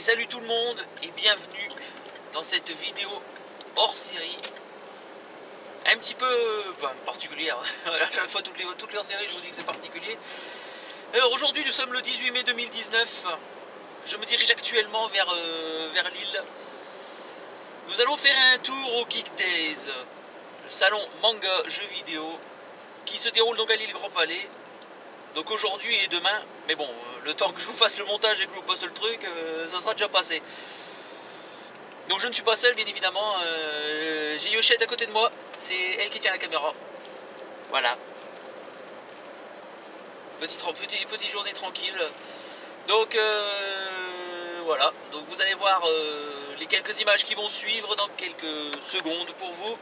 salut tout le monde et bienvenue dans cette vidéo hors série. Un petit peu particulière. À chaque fois, toutes les hors séries, je vous dis que c'est particulier. Alors aujourd'hui, nous sommes le 18 mai 2019. Je me dirige actuellement vers Lille. Nous allons faire un tour au Geek Days, le salon manga jeux vidéo qui se déroule donc à Lille Grand Palais. Donc aujourd'hui et demain, mais bon, le temps que je vous fasse le montage et que je vous poste le truc, ça sera déjà passé. Donc je ne suis pas seul, bien évidemment, j'ai Yochette à côté de moi, c'est elle qui tient la caméra. Voilà. Petite journée tranquille. Donc voilà, donc vous allez voir les quelques images qui vont suivre dans quelques secondes pour vous.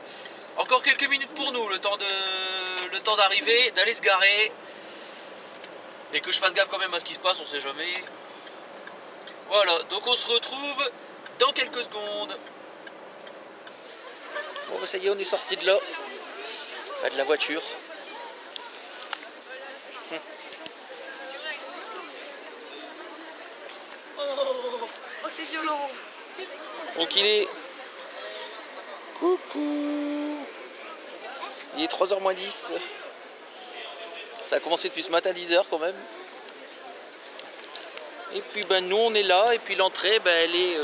Encore quelques minutes pour nous, le temps d'arriver, d'aller se garer. Et que je fasse gaffe quand même à ce qui se passe, on sait jamais. Voilà, donc on se retrouve dans quelques secondes. Bon bah ça y est, on est sorti de là. Enfin, de la voiture. Oh c'est violent. Donc il est... Coucou. Il est 3h moins 10. Ça a commencé depuis ce matin 10h quand même. Et puis ben nous on est là et puis l'entrée ben elle est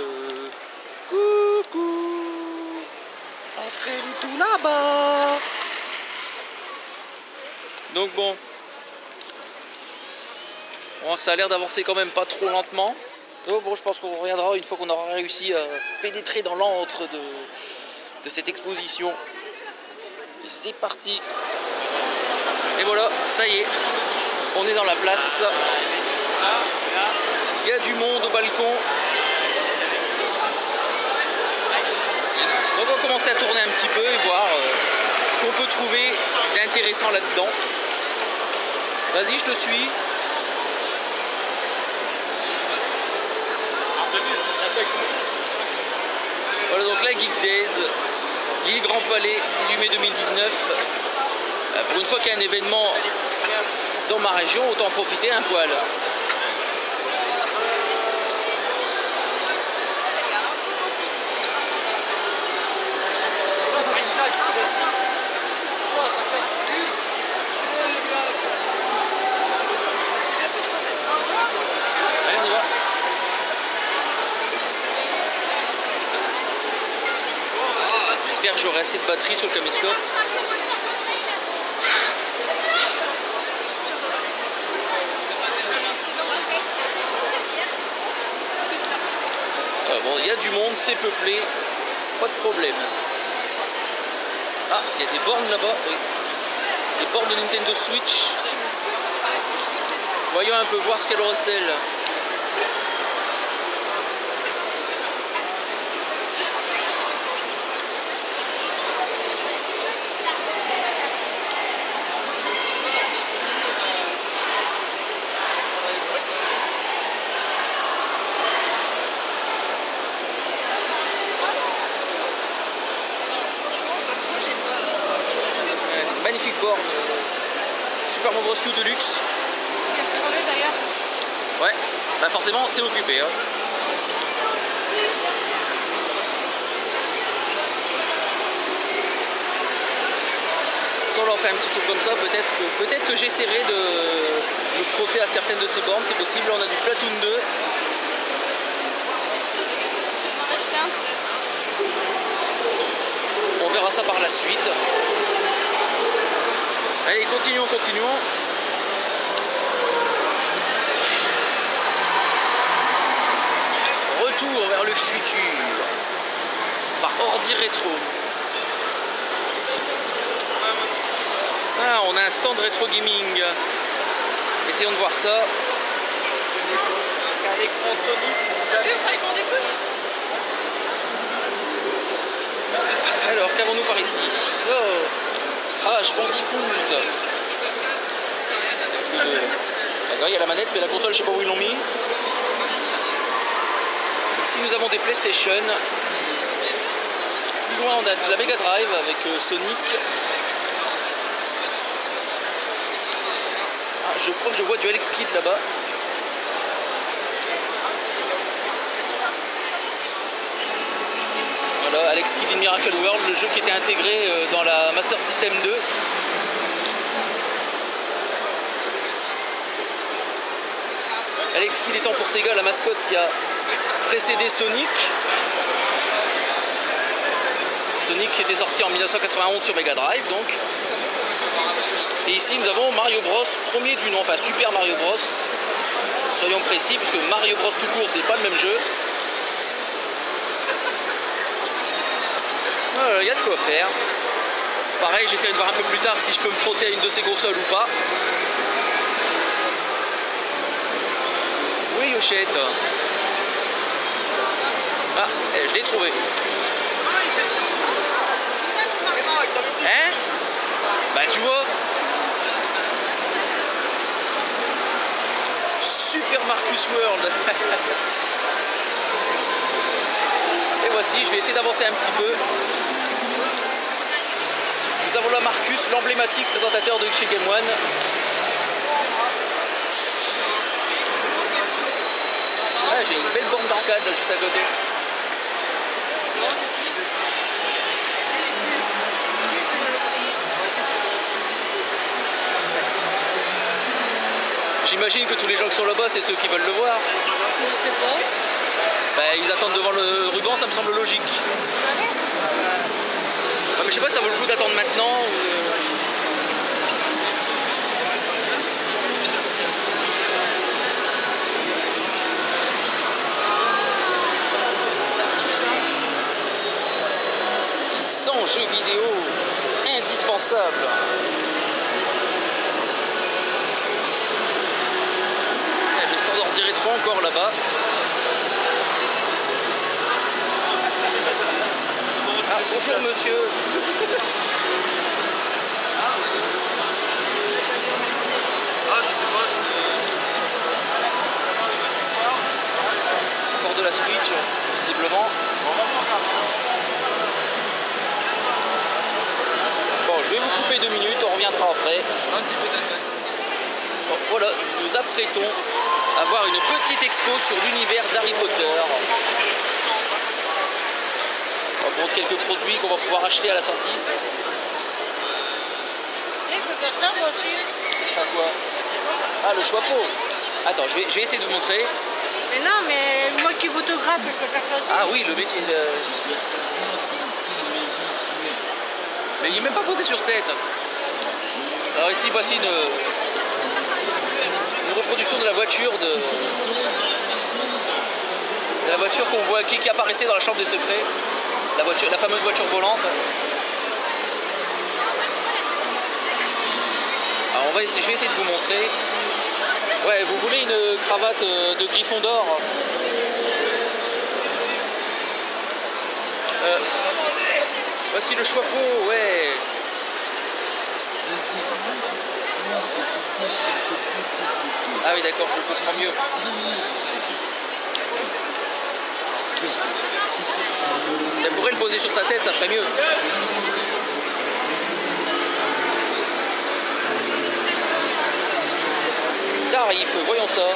coucou. Entrée du tout là-bas. Donc bon. On voit que ça a l'air d'avancer quand même pas trop lentement. Donc bon, je pense qu'on reviendra une fois qu'on aura réussi à pénétrer dans l'antre de cette exposition. Et c'est parti. Et voilà, ça y est, on est dans la place. Il y a du monde au balcon. Donc on va commencer à tourner un petit peu et voir ce qu'on peut trouver d'intéressant là-dedans. Vas-y, je te suis. Voilà donc la Geek Days, Lille Grand Palais, 18 mai 2019. Pour une fois qu'il y a un événement dans ma région, autant en profiter un poil. Allez, on y va. J'espère que j'aurai assez de batterie sur le caméscope. Bon, il y a du monde, c'est peuplé, pas de problème. Ah, il y a des bornes là-bas, oui. Des bornes de Nintendo Switch. Voyons un peu voir ce qu'elle recèle. Magnifique borne, Super Mario Bros U Deluxe. D'ailleurs. Ouais, bah forcément c'est occupé. Hein. Si on leur fait un petit tour comme ça, peut-être que j'essaierai de me frotter à certaines de ces bornes, c'est possible. On a du Splatoon 2. On verra ça par la suite. Allez, continuons. Retour vers le futur. Par Ordi Rétro. Ah, on a un stand rétro gaming. Essayons de voir ça. Un écran Sonic. T'as vu, on sera écran d'écoute. Alors, qu'avons-nous par ici? Oh. Crash Bandicoot. D'accord, il y a la manette, mais la console, je sais pas où ils l'ont mis. Ici, nous avons des PlayStation. Plus loin, on a de la Mega Drive avec Sonic. Ah, je crois que je vois du Alex Kidd là-bas. Alex Kidd in Miracle World, le jeu qui était intégré dans la Master System 2. Alex Kidd étant pour Sega la mascotte qui a précédé Sonic. Sonic qui était sorti en 1991 sur Mega Drive donc. Et ici nous avons Mario Bros, premier du nom, enfin Super Mario Bros. Soyons précis, puisque Mario Bros tout court c'est pas le même jeu. Voilà, il y a de quoi faire. Pareil, j'essaierai de voir un peu plus tard si je peux me frotter à une de ces consoles ou pas. Oui, Yochette. Ah, je l'ai trouvé. Hein? Bah tu vois. Super Marcus World. Et voici, je vais essayer d'avancer un petit peu. Nous avons là Marcus, l'emblématique présentateur de chez Game One. Ah, j'ai une belle borne d'arcade juste à côté. J'imagine que tous les gens qui sont là-bas, c'est ceux qui veulent le voir. Je sais pas. Ben, ils attendent devant le ruban, ça me semble logique. Ouais, mais je sais pas, ça vaut le coup d'attendre maintenant ou... Jeux vidéo indispensable. Le standard du rétro encore là-bas. Ah, bonjour monsieur. Ah, je sais pas. Encore de la Switch, visiblement. Bon, je vais vous couper 2 minutes, on reviendra après. Bon, voilà, nous nous apprêtons à voir une petite expo sur l'univers d'Harry Potter. On va montrer quelques produits qu'on va pouvoir acheter à la sortie. Ça quoi? Ah, le chapeau. Attends, je vais essayer de vous montrer. Mais non, mais moi qui photographe, je peux faire ça aussi. Ah oui, le métier de... Mais il n'est même pas posé sur cette tête. Alors ici, voici une reproduction de la voiture la voiture qu'on voit qui apparaissait dans la chambre des secrets. La fameuse voiture volante. Alors je vais essayer de vous montrer. Ouais, vous voulez une cravate de Gryffondor. Voici le chapeau, ouais. Ah oui, d'accord, je comprends mieux. Elle pourrait le poser sur sa tête, ça ferait mieux. Tarif, voyons ça.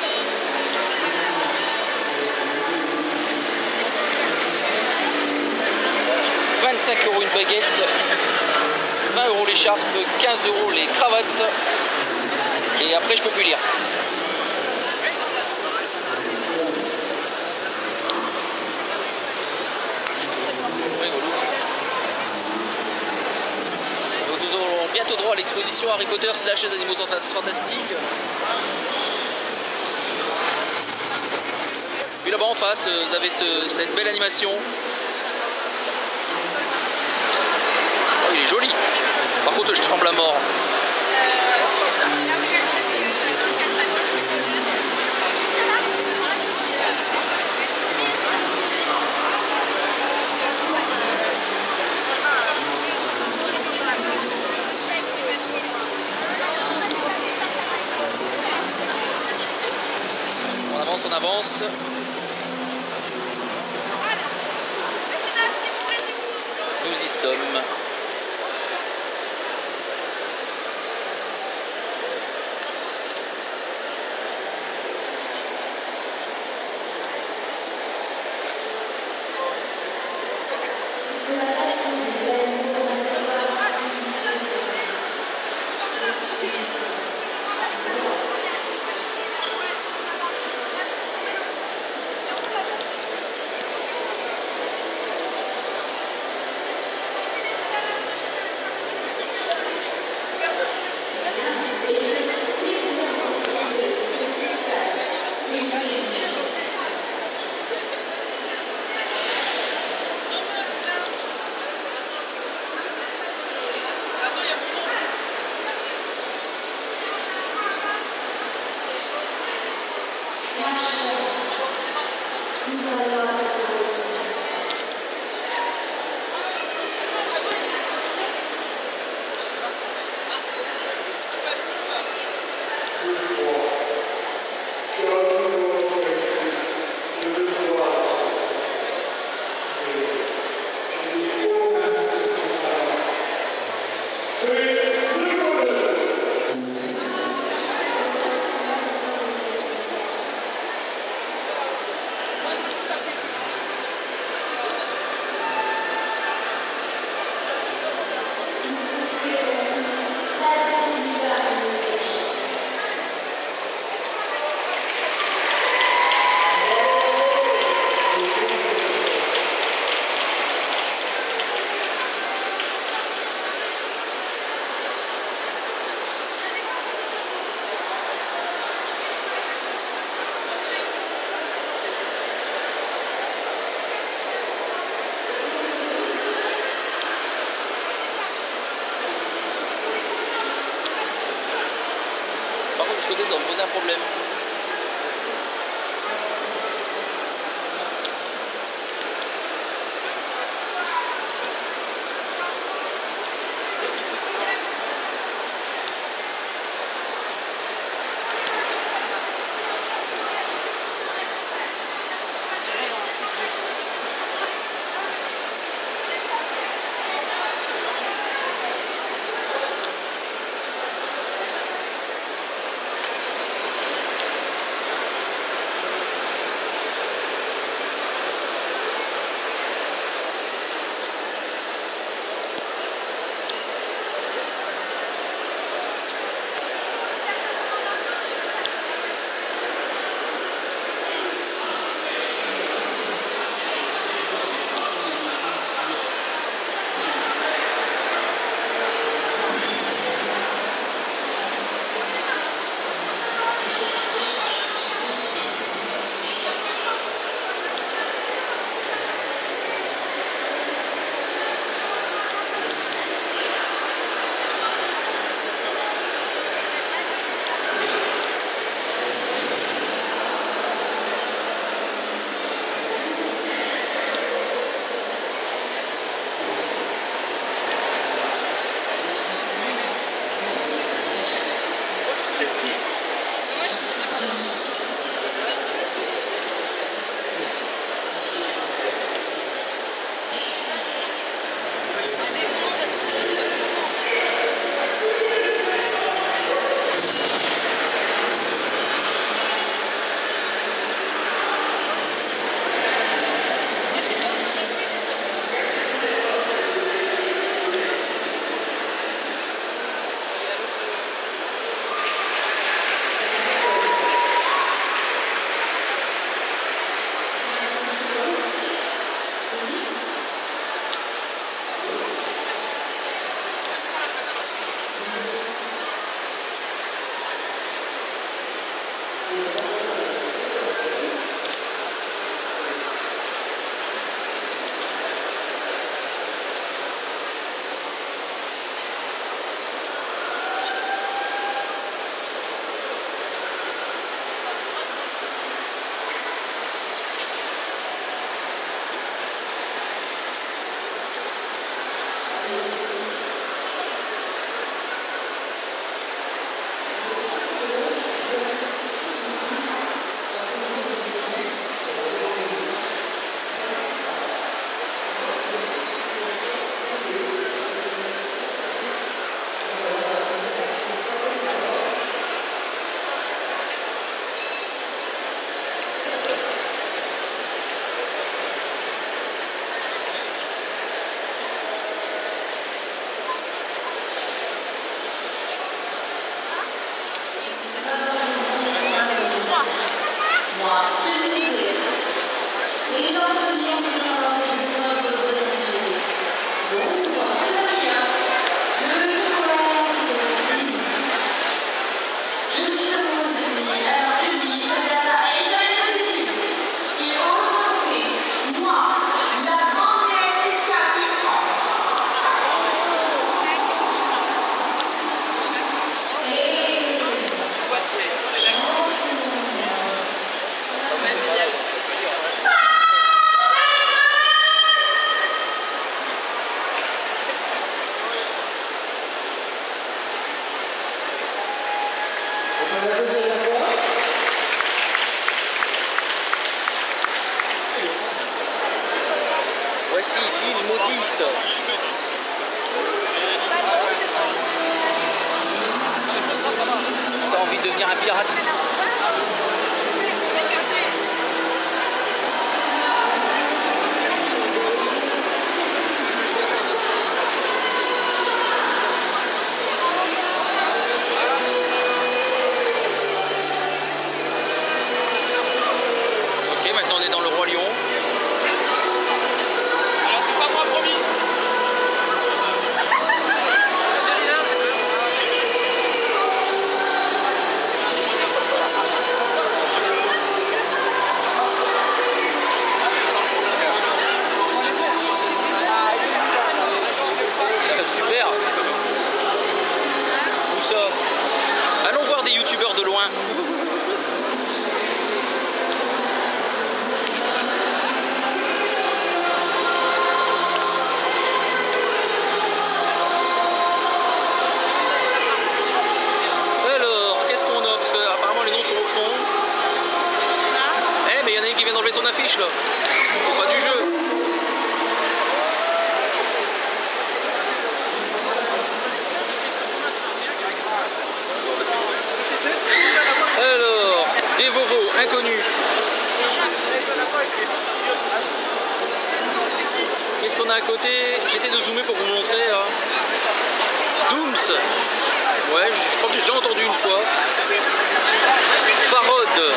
€25 une baguette, 20 € l'écharpe, 15 € les cravates. Et après je peux plus lire. Donc nous aurons bientôt droit à l'exposition Harry Potter / les animaux fantastiques. Puis là-bas en face, vous avez cette belle animation. Oh, il est joli. Par contre, je tremble à mort. On avance. Nous y sommes. Par contre, de ce côté, ça va me poser un problème. vite. T'as envie de devenir un pirate? Ok, maintenant on est dans le Roi Lion. Alors c'est pas moi promis. Super. Où ça? Allons voir des youtubeurs de loin. Alors, qu'est-ce qu'on a? Parce que apparemment les noms sont au fond. Eh mais il y en a une qui vient d'enlever son affiche là. Faut pas du jeu. Alors, des Vovos inconnus. Qu'est-ce qu'on a à côté? J'essaie de zoomer pour vous montrer. Là. Dooms. Ouais, je crois que j'ai déjà entendu une fois. Farod.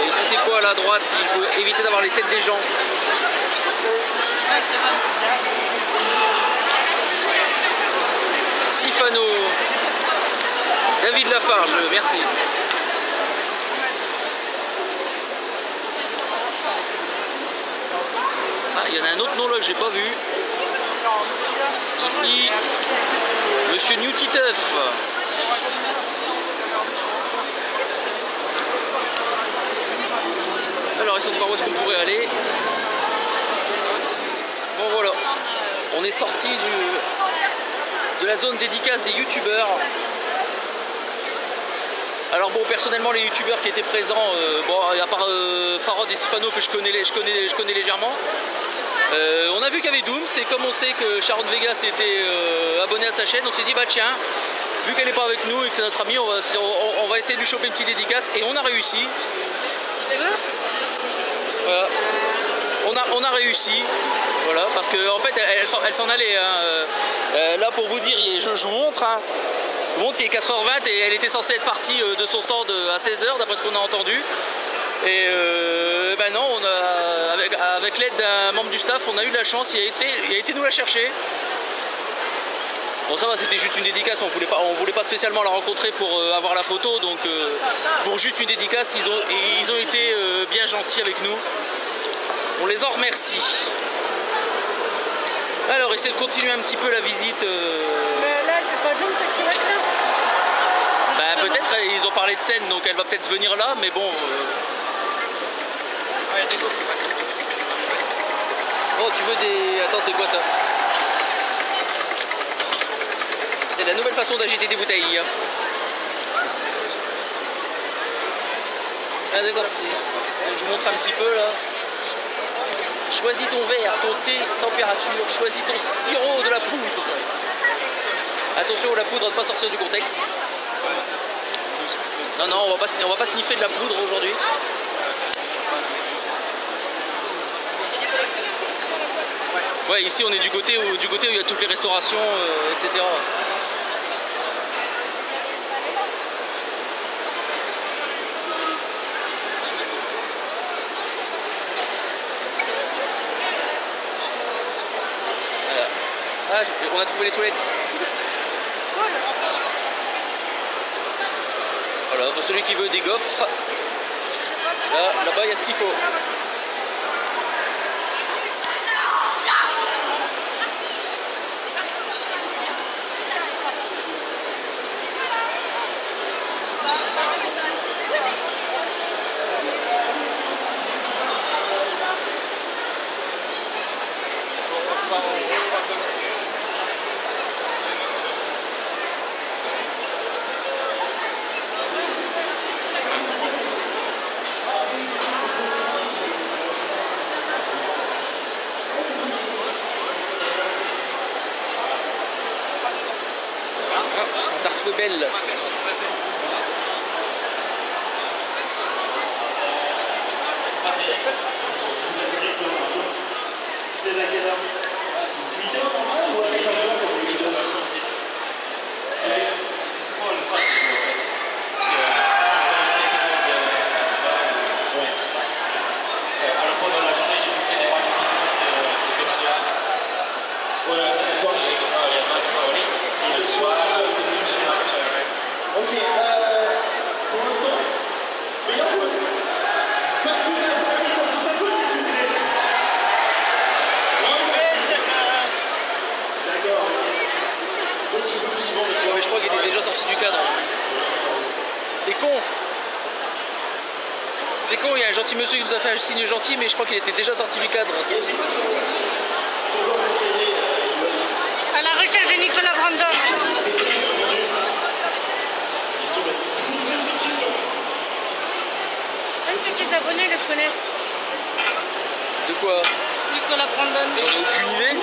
Ici c'est quoi là à droite? S'il faut éviter d'avoir les têtes des gens. Sifano. David Lafarge, merci. Ah, il y en a un autre nom là que j'ai pas vu. Ici, Monsieur New Titeuf. Alors, essayons de voir où est-ce qu'on pourrait aller. Bon voilà, on est sorti de la zone dédicace des youtubeurs. Alors bon, personnellement les youtubeurs qui étaient présents, bon, à part Farod et Sifano que je connais légèrement, on a vu qu'il y avait Dooms et comme on sait que Sharon Vega s'était abonné à sa chaîne, on s'est dit bah tiens, vu qu'elle n'est pas avec nous et que c'est notre amie, on va essayer de lui choper une petite dédicace et on a réussi. Voilà. On a réussi, voilà, parce qu'en fait elle s'en allait. Hein. Là pour vous dire, je vous montre. Hein. Il est 4h20 et elle était censée être partie de son stand à 16h d'après ce qu'on a entendu. Et ben non, avec l'aide d'un membre du staff, on a eu de la chance, il a été nous la chercher. Bon ça va, c'était juste une dédicace, on voulait pas spécialement la rencontrer pour avoir la photo, donc pour juste une dédicace, ils ont été bien gentils avec nous. On les en remercie. Alors, essayez de continuer un petit peu la visite. Mais là, c'est pas Dooms qui va être là. Bah, peut-être, ils ont parlé de scène, donc elle va peut-être venir là, mais bon. Oh, tu veux des... Attends, c'est quoi ça? C'est la nouvelle façon d'agiter des bouteilles. Hein. Ah d'accord, je vous montre un petit peu là. Choisis ton verre, ton thé, température, choisis ton sirop de la poudre. Attention, la poudre ne pas sortir du contexte. Non, non, on va pas sniffer de la poudre aujourd'hui. Ouais, ici on est du côté où il y a toutes les restaurations, etc. Ah, on a trouvé les toilettes. Voilà, pour celui qui veut des gaufres, là-bas il y a ce qu'il faut. C'est con, il y a un gentil monsieur qui nous a fait un signe gentil, mais je crois qu'il était déjà sorti du cadre. À la recherche de Nicolas Brandon. Même que tes abonnés le connaissent. De quoi? Nicolas Brandon. J'en ai aucune idée.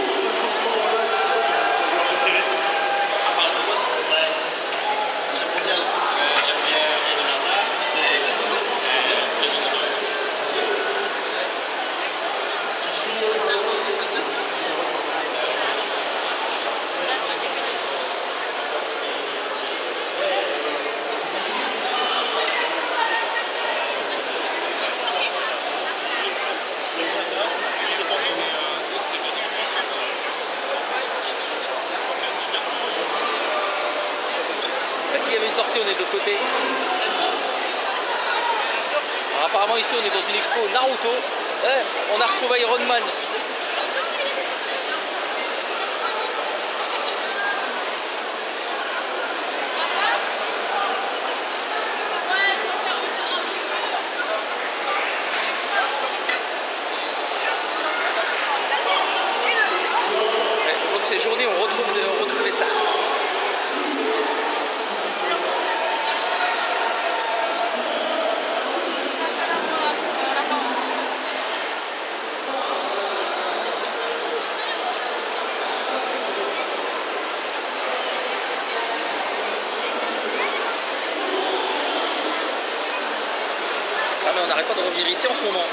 S'il y avait une sortie, on est de l'autre côté. Alors, apparemment ici on est dans une expo Naruto. On a retrouvé Iron Man. Aujourd'hui c'est journée, on retrouve les stars. Ah mais on n'arrête pas de revenir ici en ce moment.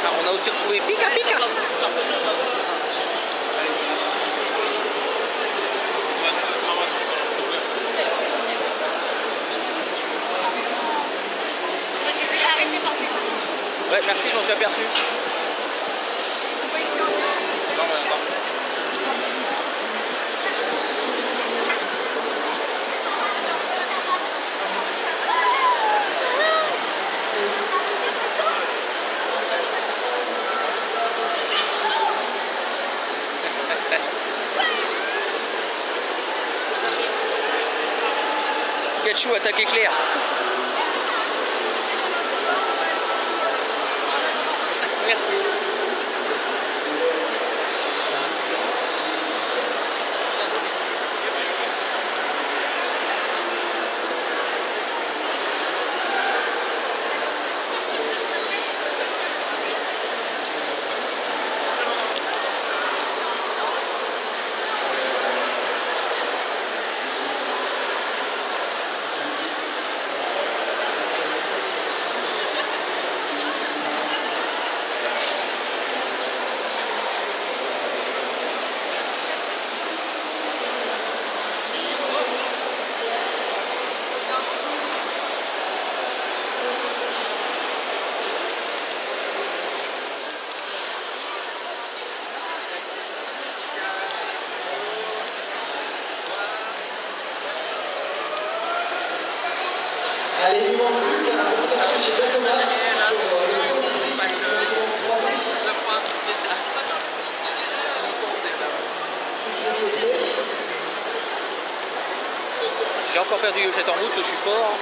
Alors on a aussi retrouvé Pika Pika. Ouais, merci, j'en suis aperçu. Pikachu attaque éclair. Merci. Allez, il ne manque plus qu'à rentrer chez Dacoma pour le J'ai encore perdu Yochette en route, je suis fort.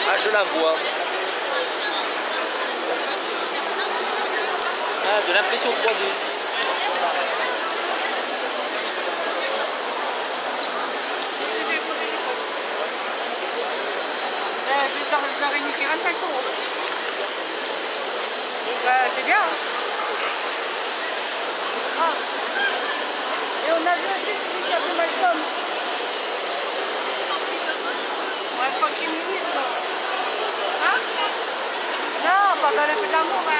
Ah, je la vois. Ah, de l'impression 3D. Je leur ai niqué 25 euros. Bah, c'est bien. Hein. Ah. Et on a vu aussi celui qui a fait Malcolm. Ouais, tranquille minutes, là. Hein? Non, pas dans les feux d'amour, hein.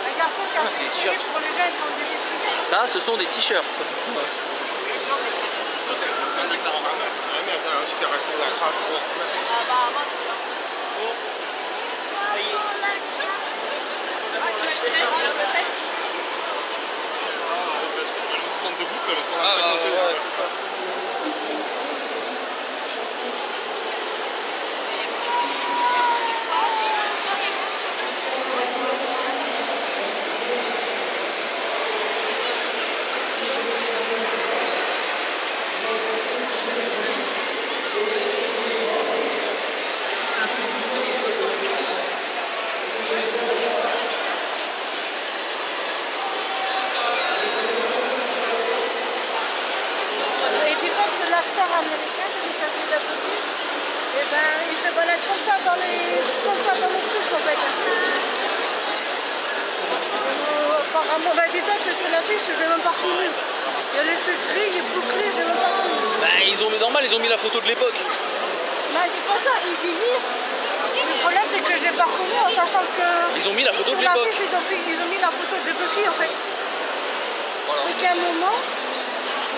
Un garçon qui a fait des t-shirts pour les jeunes, pour des trucs. Ça, ce sont des t-shirts. L'acteur américain, qui s'appelle la police, et ben il se balade comme ça dans les trucs en fait. Apparemment, bah dis toi que sur l'affiche, je l'ai même pas reconnu. Il y a les cheveux gris, les bouclés, je l'ai même pas reconnu. Bah ils ont mis normal, ils ont mis la photo de l'époque. Non, c'est pas ça, il vieillit. Le problème c'est que je l'ai pas reconnu en sachant que. Ils ont mis la photo de l'époque. l'époque. Ils ont mis la photo de Buffy en fait. Voilà. Et qu'à un moment.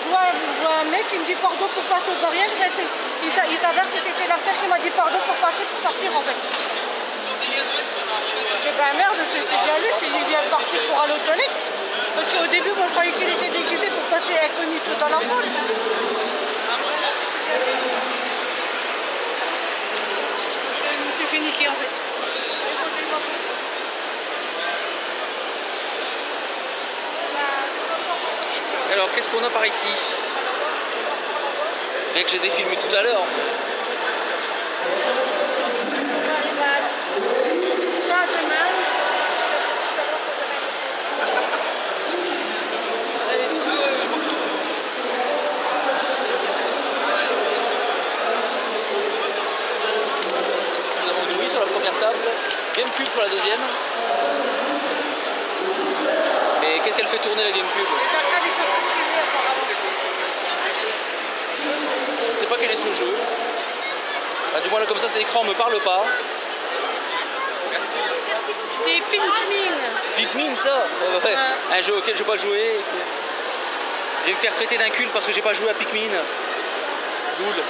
Je vois un mec qui me dit pardon pour passer aux barrières. Il s'avère que c'était l'acteur qui m'a dit pardon pour passer pour sortir en fait. J'ai dit ben merde, je sais bien lui, il vient de partir pour aller aux toilettes. Parce qu'au début, moi je croyais qu'il était déguisé pour passer incognito dans la foule. Je me suis fait niquer en fait. Alors qu'est-ce qu'on a par ici? Bien que je les ai filmés tout à l'heure. Nous avons Louis sur la première table, GameCube sur la deuxième. Mais qu'est-ce qu'elle fait tourner la GameCube? Je ne sais pas quel est ce jeu. Enfin, du moins là comme ça cet écran me parle pas. Merci. Des Pikmin. Pikmin ça ouais. Un jeu auquel je n'ai pas joué. Je vais me faire traiter d'un cul parce que j'ai pas joué à Pikmin. Cool.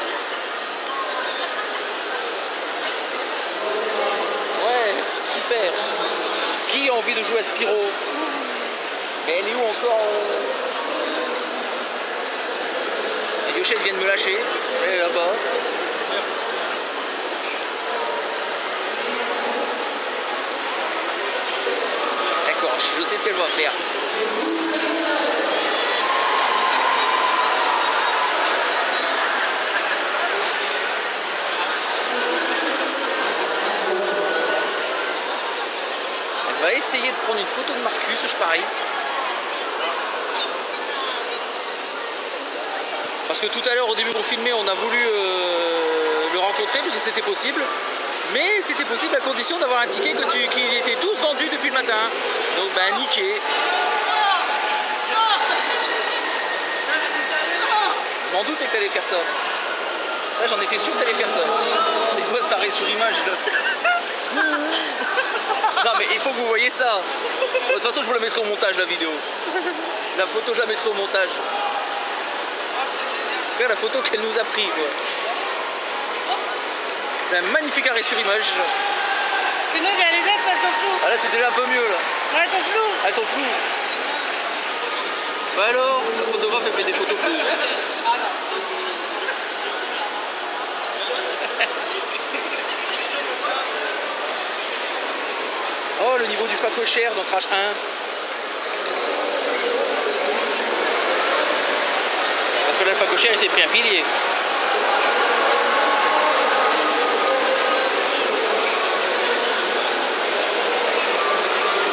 Ouais, super. Qui a envie de jouer à Spyro? Mais elle est où encore Les Yochettes viennent me lâcher. Elle est là-bas. D'accord, je sais ce qu'elle va faire. Elle va essayer de prendre une photo de Marcus, je parie. Parce que tout à l'heure, au début qu'on filmait, on a voulu le rencontrer parce que c'était possible. Mais c'était possible à condition d'avoir un ticket qui était tous vendus depuis le matin. Donc ben niqué. Je m'en doutais que t'allais faire ça. Ça j'en étais sûr que t'allais faire ça. C'est quoi cet arrêt sur image là? Non mais il faut que vous voyez ça. De toute façon je vous la mettrai au montage la vidéo. La photo je la mettrai au montage. Regarde la photo qu'elle nous a pris quoi. C'est un magnifique arrêt sur image. Que nous, il y a les aides, elles sont floues. Ah là c'est déjà un peu mieux là. Ouais, elles sont floues. Elles sont floues. Bah alors, la photographe elle fait des photos floues. Oh le niveau du facochère dans Crash 1. Sauf que là le facochère il s'est pris un pilier.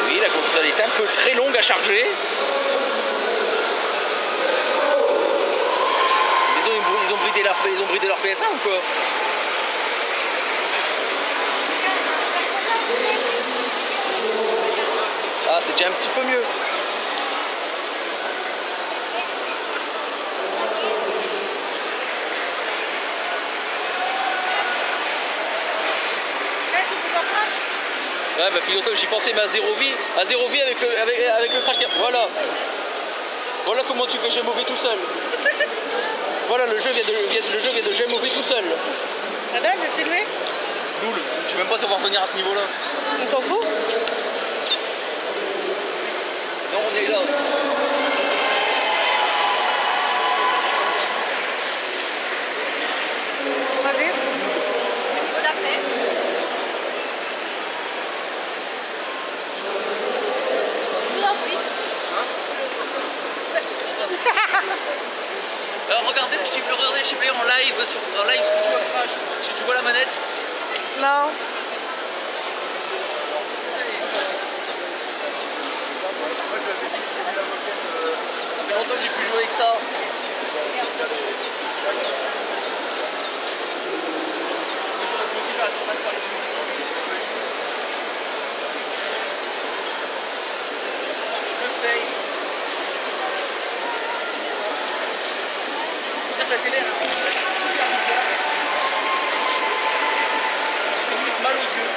Oui la console est un peu très longue à charger. Ils ont bridé leur PS1 ou quoi? déjà un petit peu mieux. Ouais, bah figure-toi, j'y pensais, mais à zéro vie avec le crash cam. Voilà. Voilà comment tu fais GameOver tout seul. Voilà, le jeu vient de GameOver tout seul. Ah ben, j'ai filmé. Loul, je sais même pas si on va revenir à ce niveau-là. On s'en fout. Non, on est là. Vas-y. C'est le niveau d'après. Je vous en prie. Alors regardez, je peux regarder chez Player en live ce que je joue à Crash. Si tu vois la manette. Non. Ça fait longtemps que j'ai pu jouer avec ça. J'aurais pu aussi faire la tournade par YouTube. Le fail. C'est-à-dire que la télé elle est super bizarre. Ça fait limite mal aux yeux.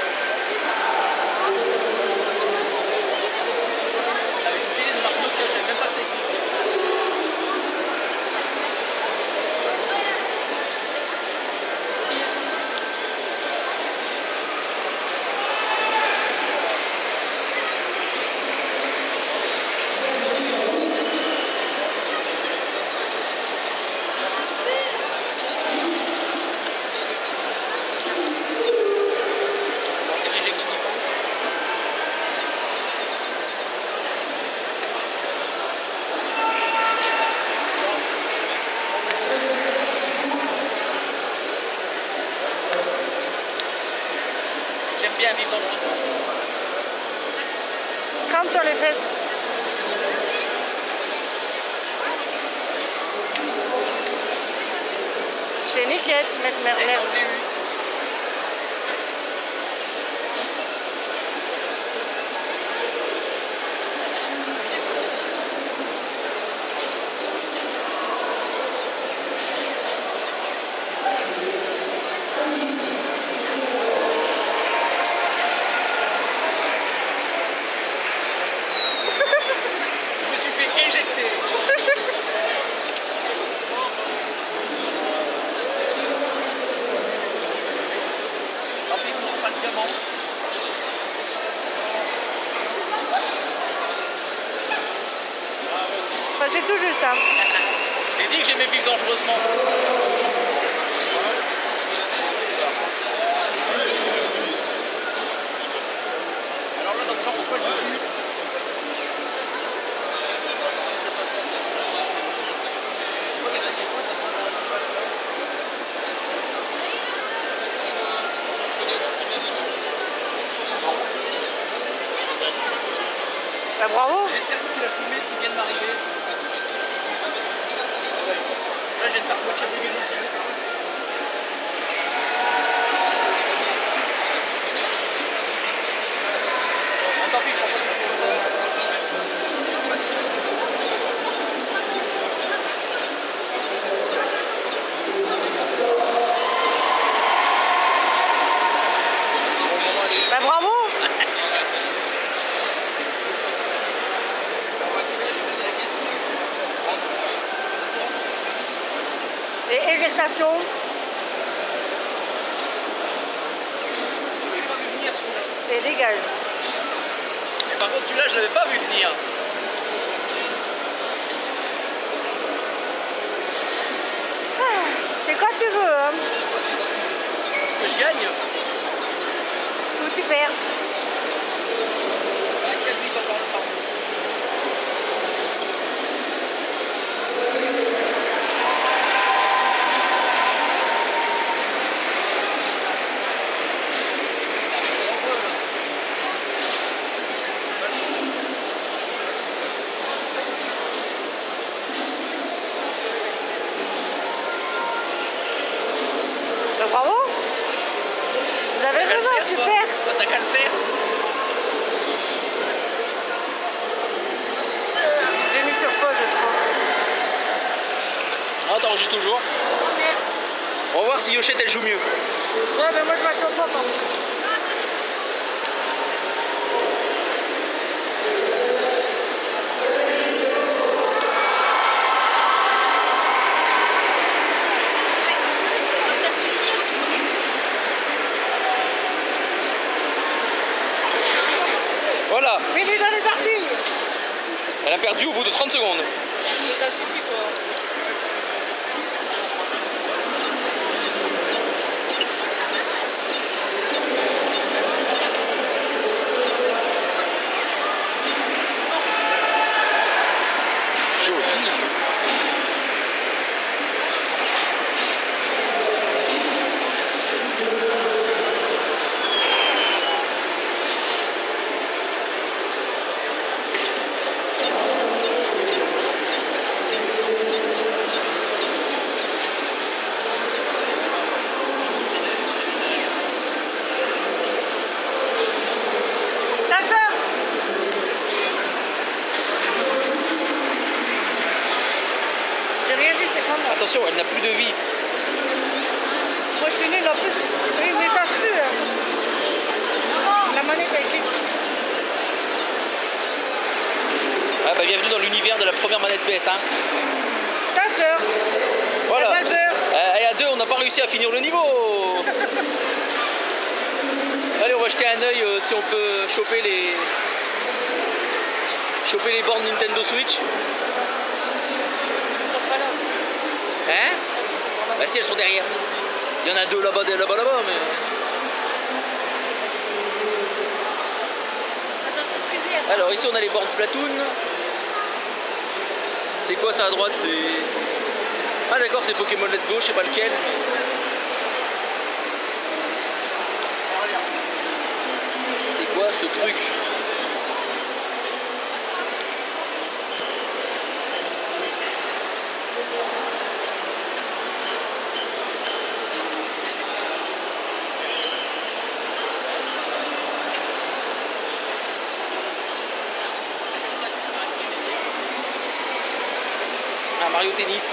Avec une série de marques Nokia, je savais même pas que ça existait. J'aime bien vivre dangereusement. Crame-toi les fesses. Je t'ai niqué, mec Et merlet. quand je l'ai eu, je me suis fait éjecter. Rappelez que je pas de diamant. Enfin, c'est tout juste ça. J'ai dit que j'aimais vivre dangereusement. Alors là, donc, j'en pourquoi le plus. Bah bravo. J'espère que tu l'as filmé ce qui vient de m'arriver. Là, je viens de faire moitié brûler les yeux. Tant pis, je prends pas de Bah bravo. Et éjectation. Je l'avais pas vu venir celui-là. Et dégage. Mais par contre, celui-là, je l'avais pas vu venir. C'est quand tu veux, hein. Que je gagne. Ou tu perds. Est-ce qu'il y a de lui pas parler par Bah bravo. Vous avez raison, super. T'as qu'à le faire. enregistre toujours. On va voir si Yochette elle joue mieux. Ouais, mais moi je m'attends pas. Par contre. Voilà. Mais il est dans les artilles. Elle a perdu au bout de 30 secondes. Ça suffit quoi. Joli. Attention, elle n'a plus de vie. Moi je suis née là plus. Oui, mais ça se peut. La manette elle glisse. Ah bah bienvenue dans l'univers de la première manette PS1. Ta soeur. Voilà. Elle va le beurre. Et à deux, on n'a pas réussi à finir le niveau. Allez, on va jeter un œil si on peut choper les bornes Nintendo Switch. Hein? Bah si, elles sont derrière. Il y en a deux là-bas, mais... Alors ici on a les bornes Splatoon. C'est quoi ça à droite? C'est... Ah d'accord, c'est Pokémon Let's Go, je sais pas lequel. C'est quoi ce truc? Mario Tennis.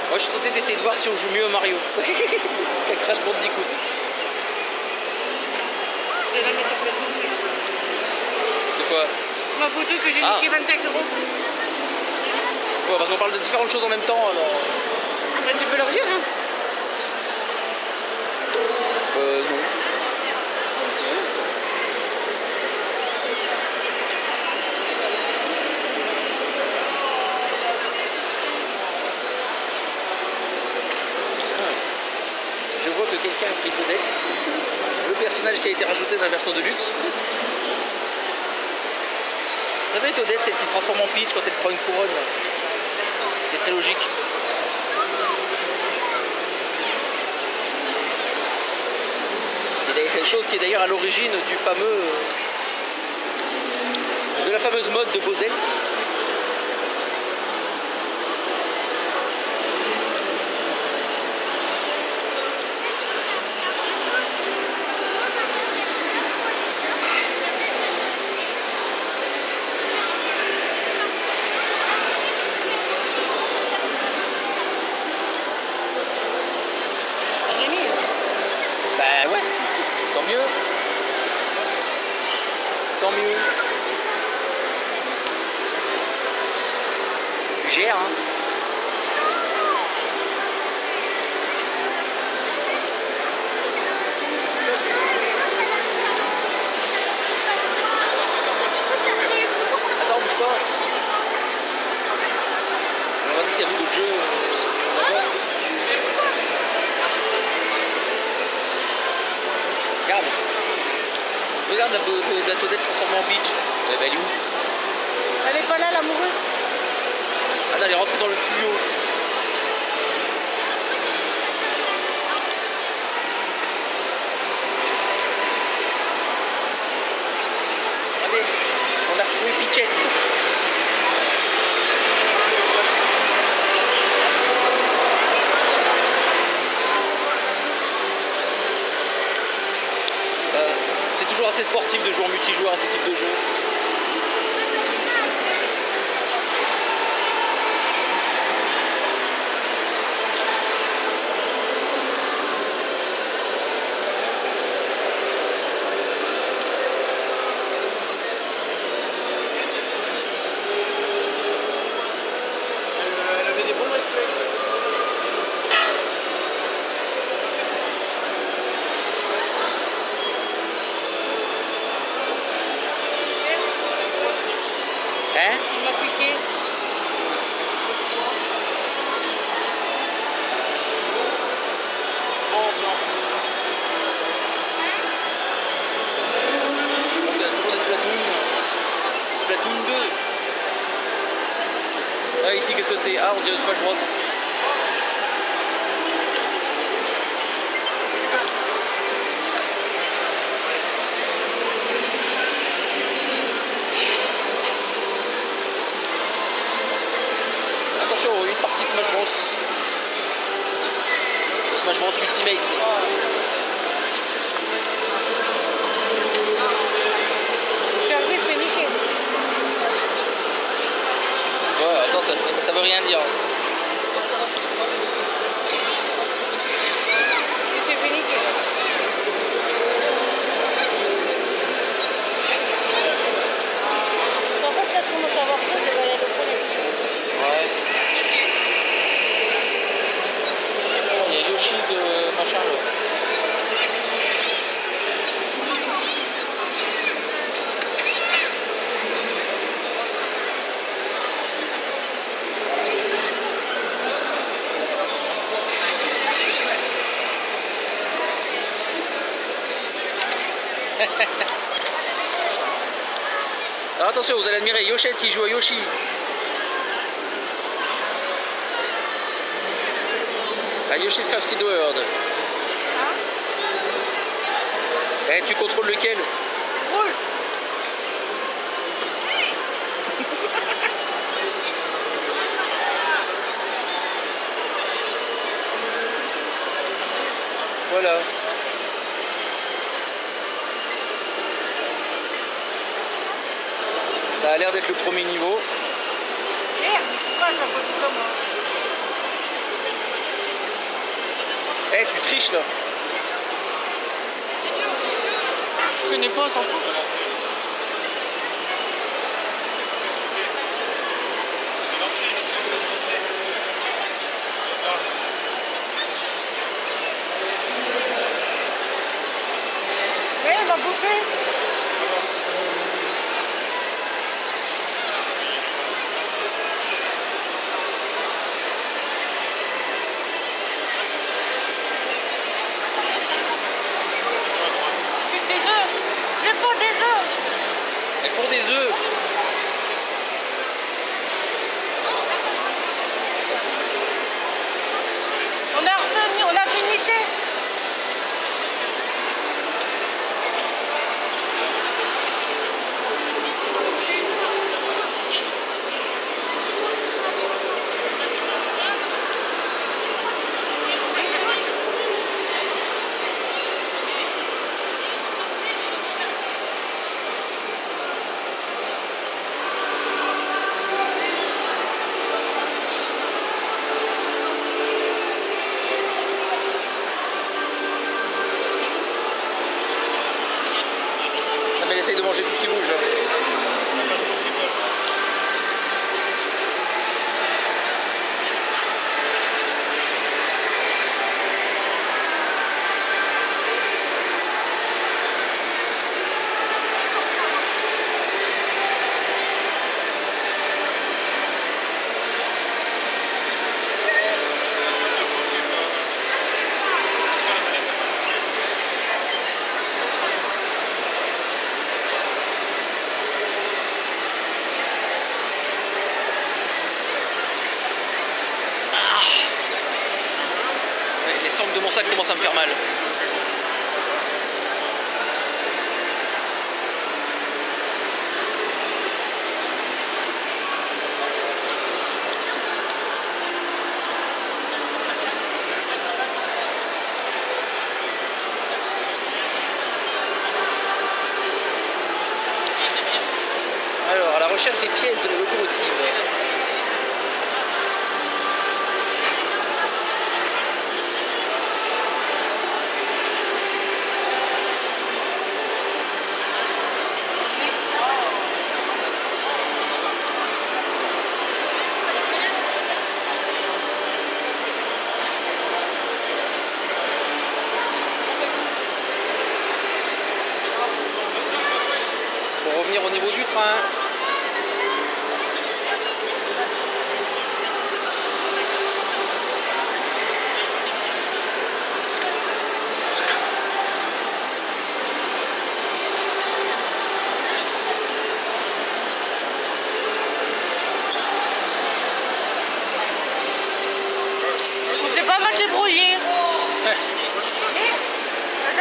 Moi je suis tenté d'essayer de voir si on joue mieux à Mario qu'à Crash Bandicoot. De quoi? Ma photo que j'ai niqué 25 €. Ouais, parce qu'on parle de différentes choses en même temps alors. Bah, tu peux leur dire hein. Non. Je vois que quelqu'un a pris Toadette, le personnage qui a été rajouté dans la version de luxe. Vous savez Toadette, celle qui se transforme en Peach quand elle prend une couronne. C'est très logique. C'est chose qui est d'ailleurs à l'origine du de la fameuse mode de Bowsette. Tant mieux. Tu gères, hein. Attends, bouge pas. On va regarder s'il y a d'autres jeux. Regarde. Regarde la Toadette transformée en Peach. Elle est où? Elle est pas là, l'amoureuse. Ah non, elle est rentrée dans le tuyau. Allez, on a retrouvé Peachette. C'est toujours assez sportif de jouer en multijoueur à ce type de jeu. c'est... Ah, on dirait une Smash Bros. Attention, une partie de Smash Bros. Le Smash Bros Ultimate. Ouais, attends, ça veut rien dire. Je t'ai fait niquer. En fait, là, tout le monde va voir ça, je vais aller le premier. Ouais. Il y a Yoshi's machin là. Alors attention, vous allez admirer Yoshette qui joue à Yoshi. À Yoshi's Crafted World. Eh, tu contrôles lequel? Rouge. Voilà. Ça a l'air d'être le premier niveau. Merde, pourquoi ça fait comme moi? Eh, tu triches là. Je connais pas, on s'en fout. Ouais, on va bouffer. Des œufs. J'ai pas des œufs. Et pour des œufs. On a finité. Ah, mais essaye de manger tout ce qui bouge. Les sangles de mon sac commencent à me faire mal. Alors, à la recherche des pièces de la locomotive. Faut revenir au niveau du train.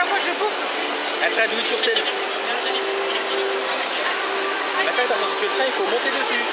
chaque fois je bouffe. Un train do it yourself. Maintenant, quand tu veux le train, il faut monter dessus.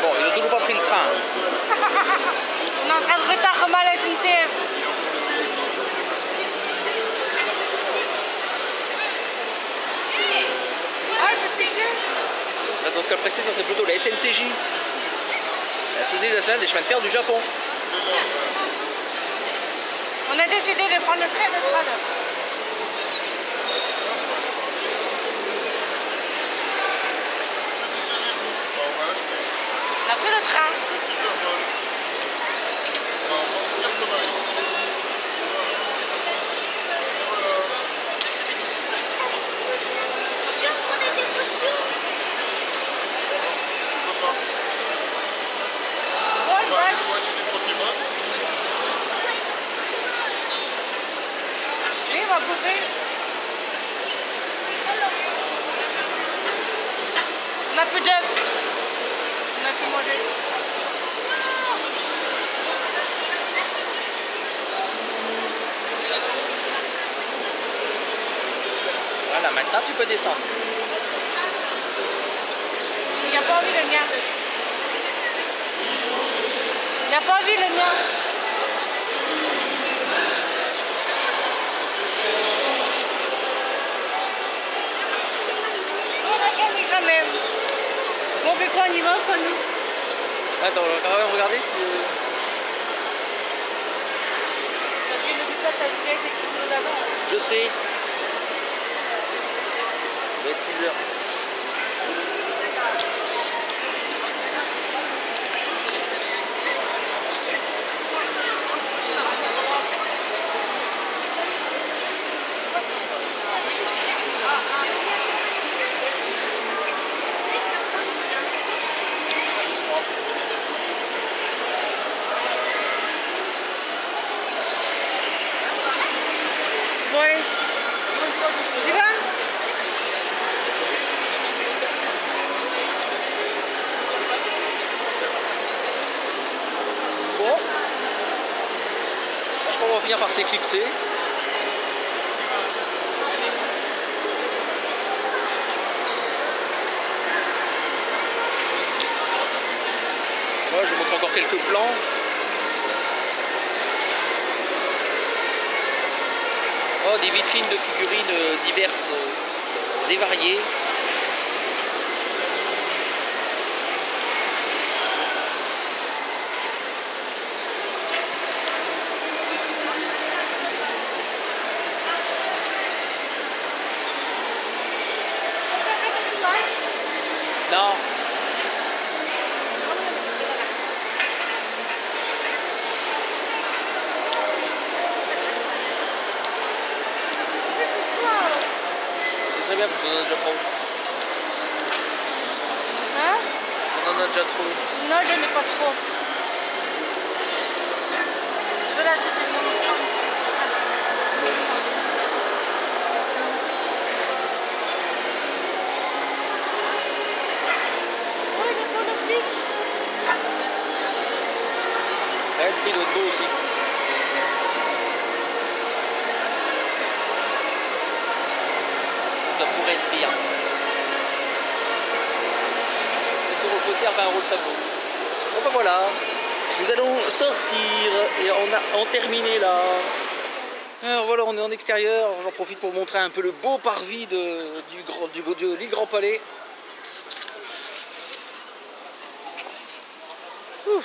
Bon, ils ont toujours pas pris le train. On est en train de retard comme à la SNCF. Là, dans ce cas précis, ça c'est plutôt la SNCJ. La Société nationale des chemins de fer du Japon. On a décidé de prendre le train de tout à l'heure. On a pris le train. Oui, on va bouffer. On n'a plus d'œufs. On a tout mangé. Voilà, maintenant tu peux descendre. Il n'a pas envie le mien. Il n'a pas envie le mien. On a gagné quand même. Bon, on fait quoi? On y va ou pas nous? Attends, on va quand même regarder si... Parce que le but, t'as joué avec les kilos d'avant. Je sais. Il va être 6 heures. Ouais. Tu vas? Bon. Je crois qu'on va finir par s'éclipser. Moi, je vous montre encore quelques plans. Oh, des vitrines de figurines diverses et variées. Non. C'est très bien parce qu'on en a déjà trop. Hein? On en a déjà trop. Non, je n'ai pas trop. Je vais l'acheter pour mon temps. Oui, le bon fixe. Le prix doit être beau aussi. Ça pourrait être pire. C'est pour le côté à 20 € le tableau. Bon ben voilà. Nous allons sortir et on a terminé là. Alors voilà, on est en extérieur. J'en profite pour montrer un peu le beau parvis de l'île Grand Palais. Ouf.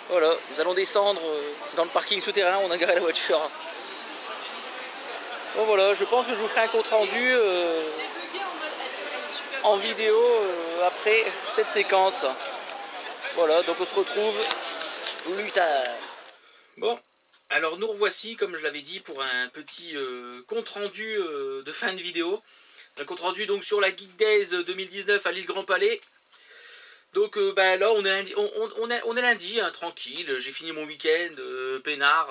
Voilà, nous allons descendre dans le parking souterrain, on a garé la voiture. Bon voilà, je pense que je vous ferai un compte rendu en vidéo après cette séquence. Voilà, donc on se retrouve plus tard. Bon, alors nous revoici, comme je l'avais dit, pour un petit compte rendu de fin de vidéo. Un compte rendu donc sur la Geek Days 2019 à l'île Grand Palais. Donc bah, là on est lundi, hein, tranquille, j'ai fini mon week-end, peinard.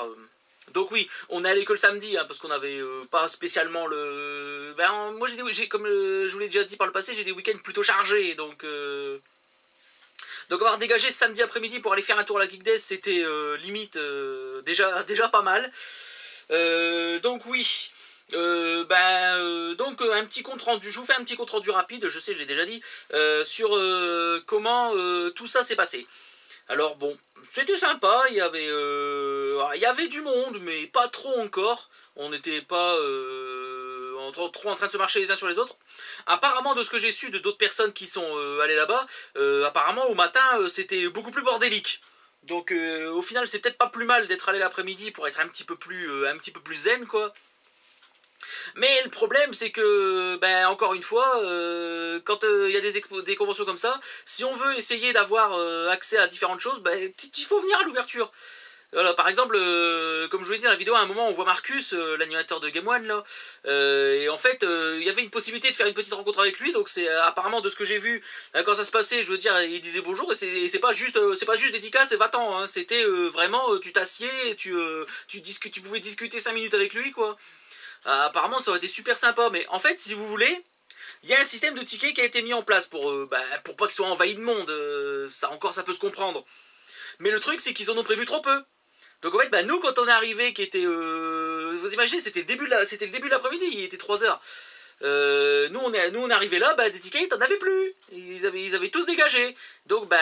Donc oui, on est allé que le samedi, hein, parce qu'on n'avait pas spécialement le... Ben, moi comme je vous l'ai déjà dit par le passé, j'ai des week-ends plutôt chargés, donc avoir dégagé ce samedi après-midi pour aller faire un tour à la Geek Days, c'était limite déjà pas mal. Donc oui... donc un petit compte rendu, je vous fais un petit compte rendu rapide, je sais, je l'ai déjà dit, sur comment tout ça s'est passé. Alors bon, c'était sympa, il y avait du monde, mais pas trop encore, on n'était pas trop en train de se marcher les uns sur les autres. Apparemment, de ce que j'ai su de d'autres personnes qui sont allées là-bas, apparemment au matin c'était beaucoup plus bordélique. Donc au final c'est peut-être pas plus mal d'être allé l'après-midi pour être un petit peu plus zen quoi. Mais le problème c'est que, ben, encore une fois, quand il y a des conventions comme ça, si on veut essayer d'avoir accès à différentes choses, ben, il faut venir à l'ouverture. Voilà, par exemple, comme je vous l'ai dit dans la vidéo, à un moment on voit Marcus, l'animateur de Game One, là, et en fait il y avait une possibilité de faire une petite rencontre avec lui, donc c'est apparemment de ce que j'ai vu, quand ça se passait, je veux dire, il disait bonjour, et c'est pas juste dédicace et va-t'en, hein, c'était vraiment, tu t'assieds, tu pouvais discuter 5 minutes avec lui, quoi. Apparemment ça aurait été super sympa, mais en fait si vous voulez, il y a un système de tickets qui a été mis en place pour pas qu'il soit envahi de monde, ça peut se comprendre. Mais le truc c'est qu'ils en ont prévu trop peu. Donc en fait nous quand on est arrivé, qui était, vous imaginez, c'était le début de l'après-midi, il était 3h. Nous on est arrivé là, des tickets t'en avais plus, ils avaient tous dégagé. Donc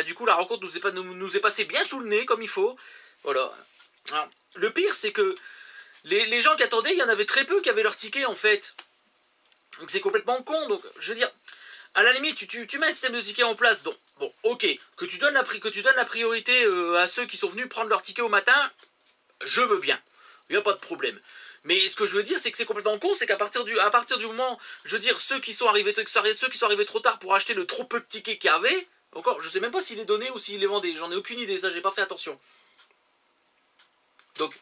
du coup la rencontre nous est passée bien sous le nez comme il faut. Voilà. Alors, le pire c'est que les gens qui attendaient, il y en avait très peu qui avaient leur ticket en fait. Donc c'est complètement con. Donc je veux dire, à la limite, tu mets un système de tickets en place. Donc bon, ok, que tu donnes la priorité à ceux qui sont venus prendre leur ticket au matin, je veux bien. Il n'y a pas de problème. Mais ce que je veux dire, c'est que c'est complètement con, c'est qu'à partir du moment, je veux dire, ceux qui sont arrivés trop tard pour acheter le trop peu de tickets qu'il y avait, encore, je sais même pas s'ils les donnaient ou s'ils les vendaient. J'en ai aucune idée, ça j'ai pas fait attention. Donc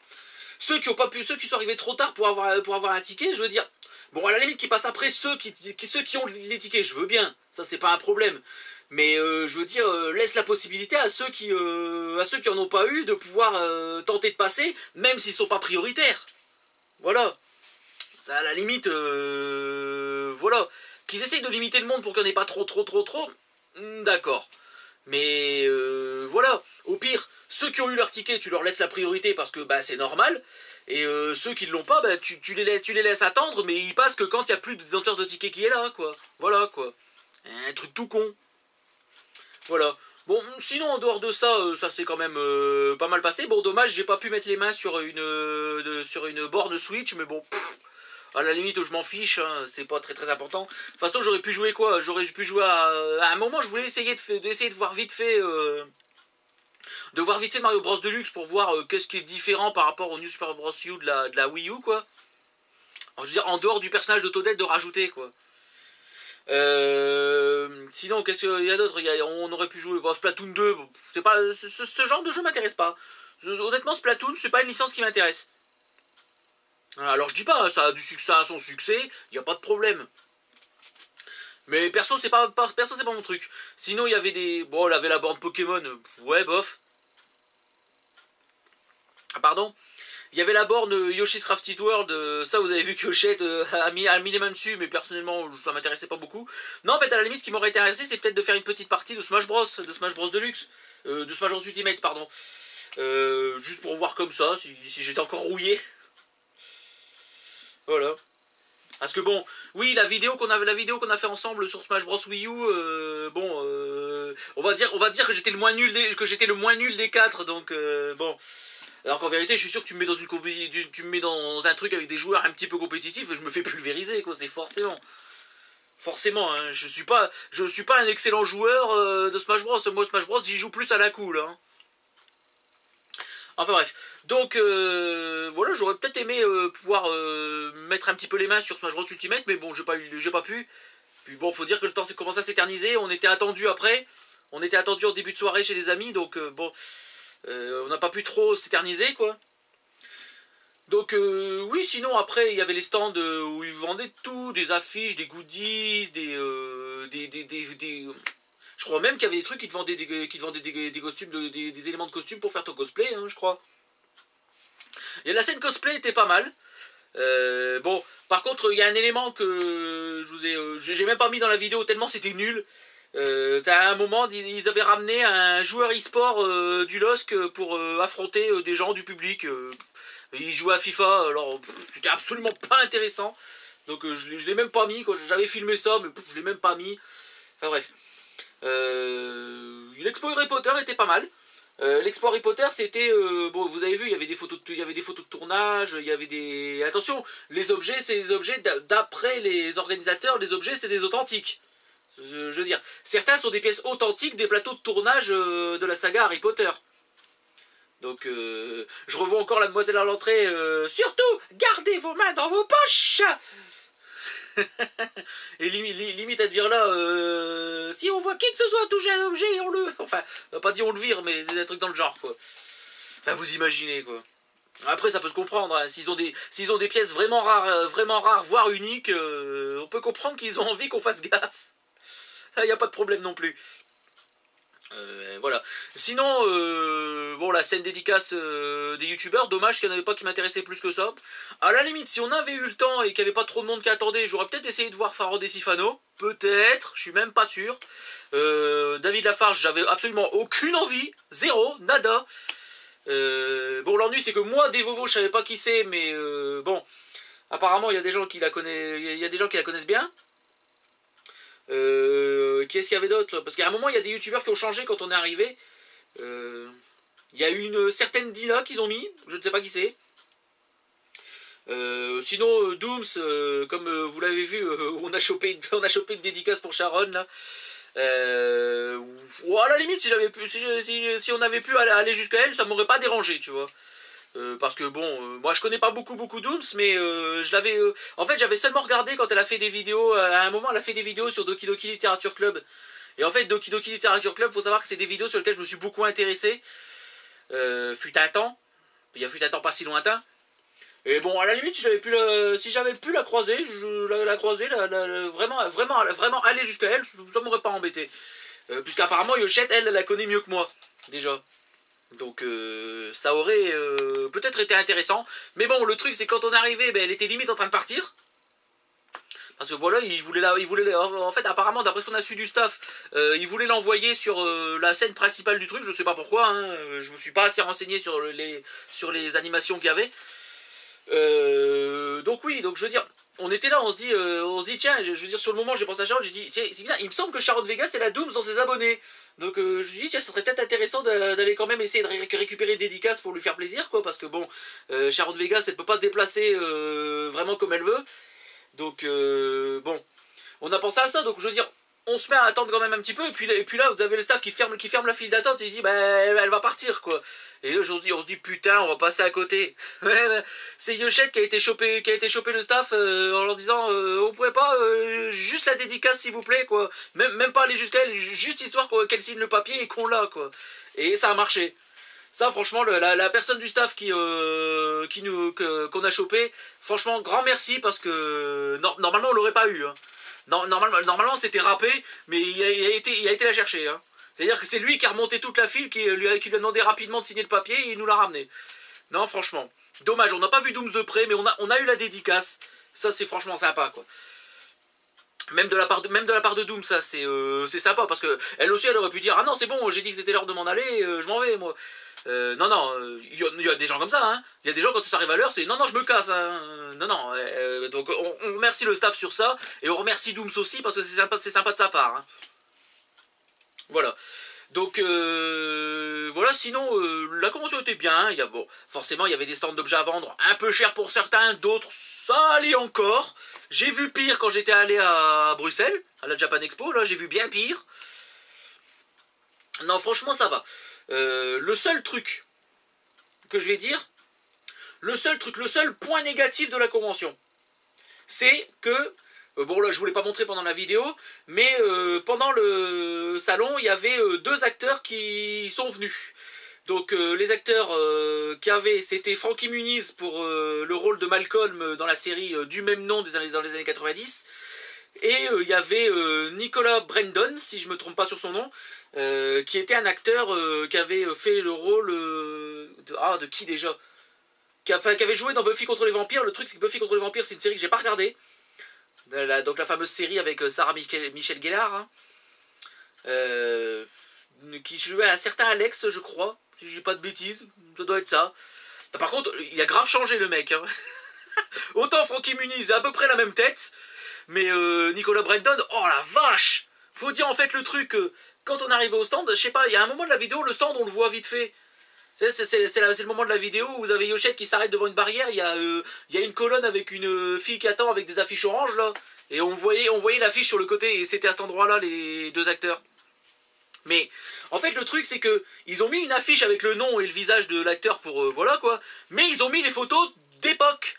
ceux qui sont arrivés trop tard pour avoir un ticket, je veux dire, bon, à la limite qu'ils passent après ceux qui ont les tickets, je veux bien, ça c'est pas un problème. Mais je veux dire, laisse la possibilité à ceux qui en ont pas eu de pouvoir tenter de passer, même s'ils sont pas prioritaires. Voilà. Ça à la limite, voilà. Qu'ils essayent de limiter le monde pour qu'il n'y en ait pas trop, d'accord. Mais voilà, au pire, ceux qui ont eu leur ticket, tu leur laisses la priorité parce que c'est normal. Et ceux qui ne l'ont pas, tu les laisses attendre, mais ils passent que quand il n'y a plus de détenteur de ticket qui est là, quoi. Voilà, quoi. Un truc tout con. Voilà. Bon, sinon, en dehors de ça, ça s'est quand même pas mal passé. Bon, dommage, j'ai pas pu mettre les mains sur une borne Switch, mais bon... À la limite, je m'en fiche, hein, c'est pas très important. De toute façon, j'aurais pu jouer quoi? J'aurais pu jouer à un moment, je voulais essayer de voir vite fait... Mario Bros Deluxe pour voir qu'est-ce qui est différent par rapport au New Super Bros U de la Wii U, quoi. Alors, je veux dire, en dehors du personnage de Toadette de rajouter, quoi. Sinon, qu'est-ce qu'il y a d'autre? On aurait pu jouer Splatoon 2. Bon, c'est pas, ce genre de jeu m'intéresse pas. Honnêtement, Splatoon, c'est pas une licence qui m'intéresse. Alors je dis pas, hein, ça a du succès, ça a son succès, il n'y a pas de problème. Mais perso c'est pas mon truc. Sinon il y avait des... Bon, il y avait la borne Pokémon, ouais bof. Ah pardon. Il y avait la borne Yoshi's Crafted World, ça vous avez vu que Yoshette a mis les mains dessus, mais personnellement ça m'intéressait pas beaucoup. Non, en fait à la limite ce qui m'aurait intéressé c'est peut-être de faire une petite partie de Smash Bros Deluxe, de Smash Bros Ultimate pardon. Juste pour voir comme ça, si j'étais encore rouillé. Voilà. Parce que bon, oui, la vidéo qu'on a fait ensemble sur Smash Bros Wii U, on va dire que j'étais le moins nul des 4, donc bon. Alors qu'en vérité, je suis sûr que tu me mets dans un truc avec des joueurs un petit peu compétitifs, je me fais pulvériser, quoi, c'est forcément. Forcément, hein, je suis pas un excellent joueur de Smash Bros. Moi, Smash Bros, j'y joue plus à la cool, hein. Enfin bref, donc voilà, j'aurais peut-être aimé pouvoir mettre un petit peu les mains sur Smash Bros Ultimate, mais bon, j'ai pas pu. Puis bon, faut dire que le temps s'est commencé à s'éterniser, on était attendu après, on était attendu en début de soirée chez des amis, donc bon, on n'a pas pu trop s'éterniser, quoi. Donc oui, sinon après, il y avait les stands où ils vendaient tout, des affiches, des goodies, je crois même qu'il y avait des trucs qui te vendaient des costumes, des éléments de costume pour faire ton cosplay, hein, je crois. Et la scène cosplay était pas mal. Bon, par contre, il y a un élément que j'ai même pas mis dans la vidéo tellement c'était nul. À un moment, ils avaient ramené un joueur e-sport du LOSC pour affronter des gens du public. Ils jouaient à FIFA, alors c'était absolument pas intéressant. Donc je l'ai même pas mis, j'avais filmé ça, mais je l'ai même pas mis. Enfin bref. L'expo Harry Potter était pas mal. L'expo Harry Potter c'était bon, vous avez vu, il y avait des photos de tournage, il y avait des... Attention, les objets, c'est des objets d'après les organisateurs, les objets c'est des authentiques. Je veux dire, certains sont des pièces authentiques des plateaux de tournage de la saga Harry Potter. Donc je revois encore la demoiselle à l'entrée, surtout gardez vos mains dans vos poches. Et limite à dire là, si on voit qui que ce soit toucher un objet, on le... Enfin, on va pas dire on le vire, mais c'est des trucs dans le genre, quoi. Enfin, vous imaginez, quoi. Après, ça peut se comprendre, hein. S'ils ont des pièces vraiment rares, voire uniques, on peut comprendre qu'ils ont envie qu'on fasse gaffe. Ça, y a pas de problème non plus. Voilà. Sinon, bon, la scène dédicace des youtubeurs, dommage qu'il n'y en avait pas qui m'intéressait plus que ça. À la limite, si on avait eu le temps et qu'il n'y avait pas trop de monde qui attendait, j'aurais peut-être essayé de voir Faro et Sifano. Peut-être, je suis même pas sûr. David Lafarge, j'avais absolument aucune envie. Zéro, nada. Bon, l'ennui, c'est que moi, Devovo, je savais pas qui c'est, mais bon, apparemment, il y a des gens qui la connaissent bien. Qui est-ce qu'il y avait d'autre? Parce qu'à un moment il y a des youtubeurs qui ont changé quand on est arrivé. Il y a eu une certaine Dina qu'ils ont mis, je ne sais pas qui c'est. Sinon Dooms, comme vous l'avez vu, on a chopé une dédicace pour Sharon là. Ou à la limite si on avait pu aller jusqu'à elle, ça m'aurait pas dérangé, tu vois. Parce que bon, moi je connais pas beaucoup Dooms, mais je l'avais... en fait j'avais seulement regardé quand elle a fait des vidéos, à un moment elle a fait des vidéos sur Doki Doki Literature Club. Et en fait Doki Doki Literature Club, faut savoir que c'est des vidéos sur lesquelles je me suis beaucoup intéressé. Fut un temps, il y a fut un temps pas si lointain. Et bon, à la limite, si j'avais pu la croiser, vraiment aller jusqu'à elle, ça m'aurait pas embêté. Puisqu'apparemment Yoshette, elle la connaît mieux que moi, déjà. Donc ça aurait peut-être été intéressant. Mais bon, le truc c'est quand on est arrivé, ben, elle était limite en train de partir. Parce que voilà, en fait apparemment d'après ce qu'on a su du staff, il voulait l'envoyer sur la scène principale du truc. Je sais pas pourquoi, hein, je me suis pas assez renseigné sur les animations qu'il y avait. Donc oui, donc je veux dire, on était là, on se dit tiens, je veux dire sur le moment j'ai pensé à Sharon, j'ai dit tiens, c'est bien, il me semble que Sharon Vegas c'est la Dooms dans ses abonnés. Donc je me dis tiens, ça serait peut-être intéressant d'aller quand même essayer de récupérer des dédicaces pour lui faire plaisir, quoi, parce que bon, Sharon Vegas elle peut pas se déplacer vraiment comme elle veut. Donc bon, on a pensé à ça, donc je veux dire, on se met à attendre quand même un petit peu, et puis là vous avez le staff qui ferme la file d'attente et il dit bah elle va partir, quoi. Et là on se dit putain, on va passer à côté. C'est Yoshette qui a été chopé le staff en leur disant on pourrait pas juste la dédicace s'il vous plaît, quoi. Même pas aller jusqu'à elle, juste histoire qu'elle signe le papier et qu'on l'a, quoi. Et ça a marché. Ça, franchement, la personne du staff qu'on a chopé, franchement, grand merci parce que normalement, on l'aurait pas eu. Hein. Normalement, c'était râpé, mais il a été la chercher. Hein. C'est-à-dire que c'est lui qui a remonté toute la file, qui lui a demandé rapidement de signer le papier et il nous l'a ramené. Non, franchement, dommage, on n'a pas vu Dooms de près, mais on a eu la dédicace. Ça, c'est franchement sympa, quoi. Même de la part de Doom, ça c'est sympa parce que elle aussi elle aurait pu dire ah non c'est bon j'ai dit que c'était l'heure de m'en aller je m'en vais moi non il y a des gens comme ça hein il y a des gens quand ça arrive à l'heure c'est non je me casse hein. Non donc on remercie le staff sur ça et on remercie Dooms aussi parce que c'est sympa de sa part hein. Voilà. Donc voilà, sinon la convention était bien, forcément il y avait des stands d'objets à vendre un peu cher pour certains, d'autres ça allait encore. J'ai vu pire quand j'étais allé à Bruxelles, à la Japan Expo, là j'ai vu bien pire. Non franchement ça va. Le seul truc que je vais dire, le seul point négatif de la convention, c'est que bon là je vous l'ai pas montré pendant la vidéo, mais pendant le salon il y avait deux acteurs qui sont venus. Donc les acteurs c'était Frankie Muniz pour le rôle de Malcolm dans la série du même nom dans les années 90. Et il y avait Nicolas Brandon, si je me trompe pas sur son nom, qui était un acteur qui avait fait le rôle de qui déjà qui avait joué dans Buffy contre les vampires. Le truc c'est que Buffy contre les vampires c'est une série que j'ai pas regardée. Donc la fameuse série avec Sarah Michelle Gellar hein, qui jouait un certain Alex je crois, si j'ai pas de bêtises, ça doit être ça. Par contre il a grave changé le mec hein. Autant Frankie Muniz à peu près la même tête, mais Nicolas Brandon, oh la vache. Faut dire en fait le truc quand on arrive au stand, je sais pas, il y a un moment de la vidéo le stand on le voit vite fait. C'est le moment de la vidéo où vous avez Yoshette qui s'arrête devant une barrière, il y a une colonne avec une fille qui attend avec des affiches oranges là, et on voyait l'affiche sur le côté, et c'était à cet endroit là les deux acteurs. Mais en fait le truc c'est que ils ont mis une affiche avec le nom et le visage de l'acteur pour voilà quoi, mais ils ont mis les photos d'époque.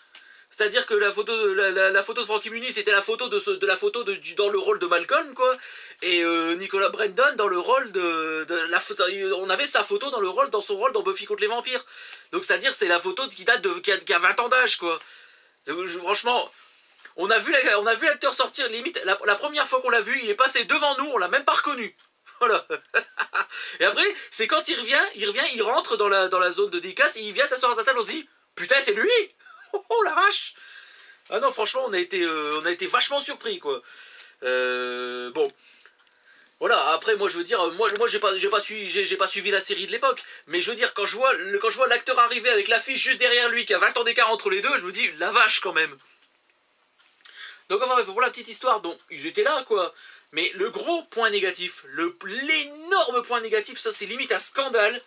C'est-à-dire que la photo de Frankie Muniz c'était la photo dans le rôle de Malcolm quoi, et Nicolas Brandon dans le rôle on avait sa photo dans son rôle dans Buffy contre les vampires. Donc c'est-à-dire c'est la photo qui date qui a 20 ans d'âge quoi. Franchement, on a vu l'acteur sortir limite la première fois qu'on l'a vu, il est passé devant nous, on l'a même pas reconnu. Voilà. Et après, c'est quand il revient, il rentre dans la zone de dédicace, il vient s'asseoir à sa table, on se dit putain c'est lui. Oh la vache! Ah non franchement on a été vachement surpris quoi. Bon voilà, après moi je veux dire moi j'ai pas suivi la série de l'époque, mais je veux dire quand je vois l'acteur arriver avec l'affiche juste derrière lui qui a 20 ans d'écart entre les deux, je me dis la vache quand même. Donc enfin pour la petite histoire, donc ils étaient là quoi. Mais le gros point négatif, l'énorme point négatif, ça c'est limite un scandale.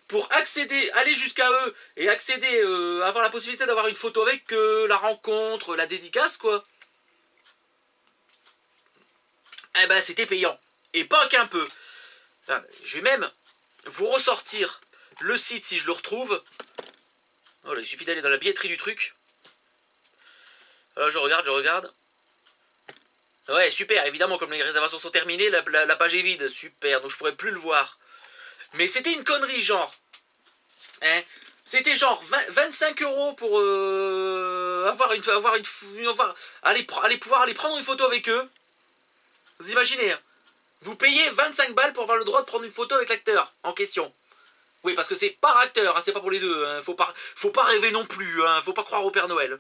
Pour aller jusqu'à eux et accéder, avoir la possibilité d'avoir une photo avec la rencontre, la dédicace, quoi. Eh ben, c'était payant. Et pas qu'un peu. Enfin, je vais même vous ressortir le site si je le retrouve. Voilà, il suffit d'aller dans la billetterie du truc. Alors, je regarde. Ouais, super, évidemment, comme les réservations sont terminées, la page est vide. Super, donc je pourrais plus le voir. Mais c'était une connerie genre, hein, c'était genre 25 € pour pouvoir aller prendre une photo avec eux. Vous imaginez, hein, vous payez 25 balles pour avoir le droit de prendre une photo avec l'acteur en question. Oui, parce que c'est par acteur, hein, c'est pas pour les deux, hein, faut pas rêver non plus, hein, faut pas croire au Père Noël.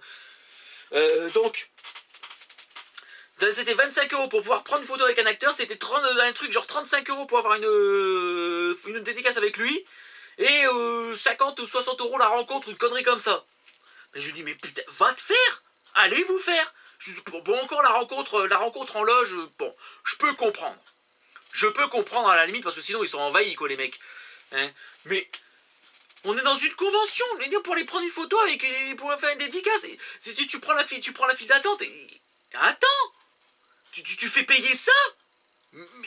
Donc, c'était 25 € pour pouvoir prendre une photo avec un acteur, c'était un truc genre 35 € pour avoir une dédicace avec lui, et 50 ou 60 € la rencontre, une connerie comme ça. Mais je lui dis, mais putain, va te faire, allez vous faire. Bon, encore la rencontre en loge, bon, je peux comprendre à la limite, parce que sinon ils sont envahis quoi les mecs. Hein, mais on est dans une convention, pour aller prendre une photo pour faire une dédicace, si tu prends la file d'attente, attends. Tu fais payer ça?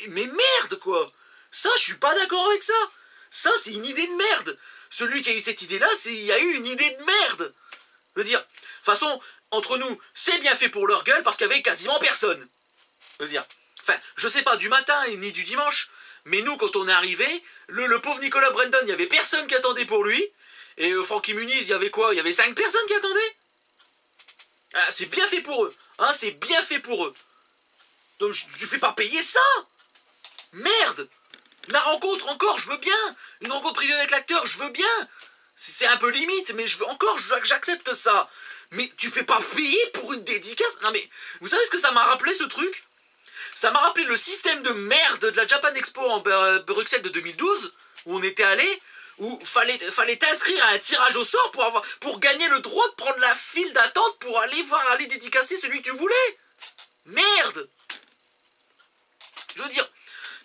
Mais merde quoi. Ça je suis pas d'accord avec ça. Ça c'est une idée de merde. Celui qui a eu cette idée là, il a eu une idée de merde. Je veux dire, de toute façon, entre nous, c'est bien fait pour leur gueule parce qu'il y avait quasiment personne. Je veux dire, enfin, je sais pas du matin ni du dimanche, Mais nous, quand on est arrivé, le pauvre Nicolas Brandon, il n'y avait personne qui attendait pour lui. Et Francky Muniz, il y avait quoi? Il y avait 5 personnes qui attendaient. Ah, c'est bien fait pour eux. Hein, c'est bien fait pour eux. Donc tu fais pas payer ça. Merde. La rencontre, encore, je veux bien. Une rencontre privée avec l'acteur, je veux bien. C'est un peu limite, mais j'accepte ça. Mais tu fais pas payer pour une dédicace? Non mais, vous savez ce que ça m'a rappelé, ce truc? Ça m'a rappelé le système de merde de la Japan Expo en Bruxelles de 2012, où on était allé, où fallait t'inscrire à un tirage au sort pour gagner le droit de prendre la file d'attente pour aller dédicacer celui que tu voulais. Merde. Je veux dire,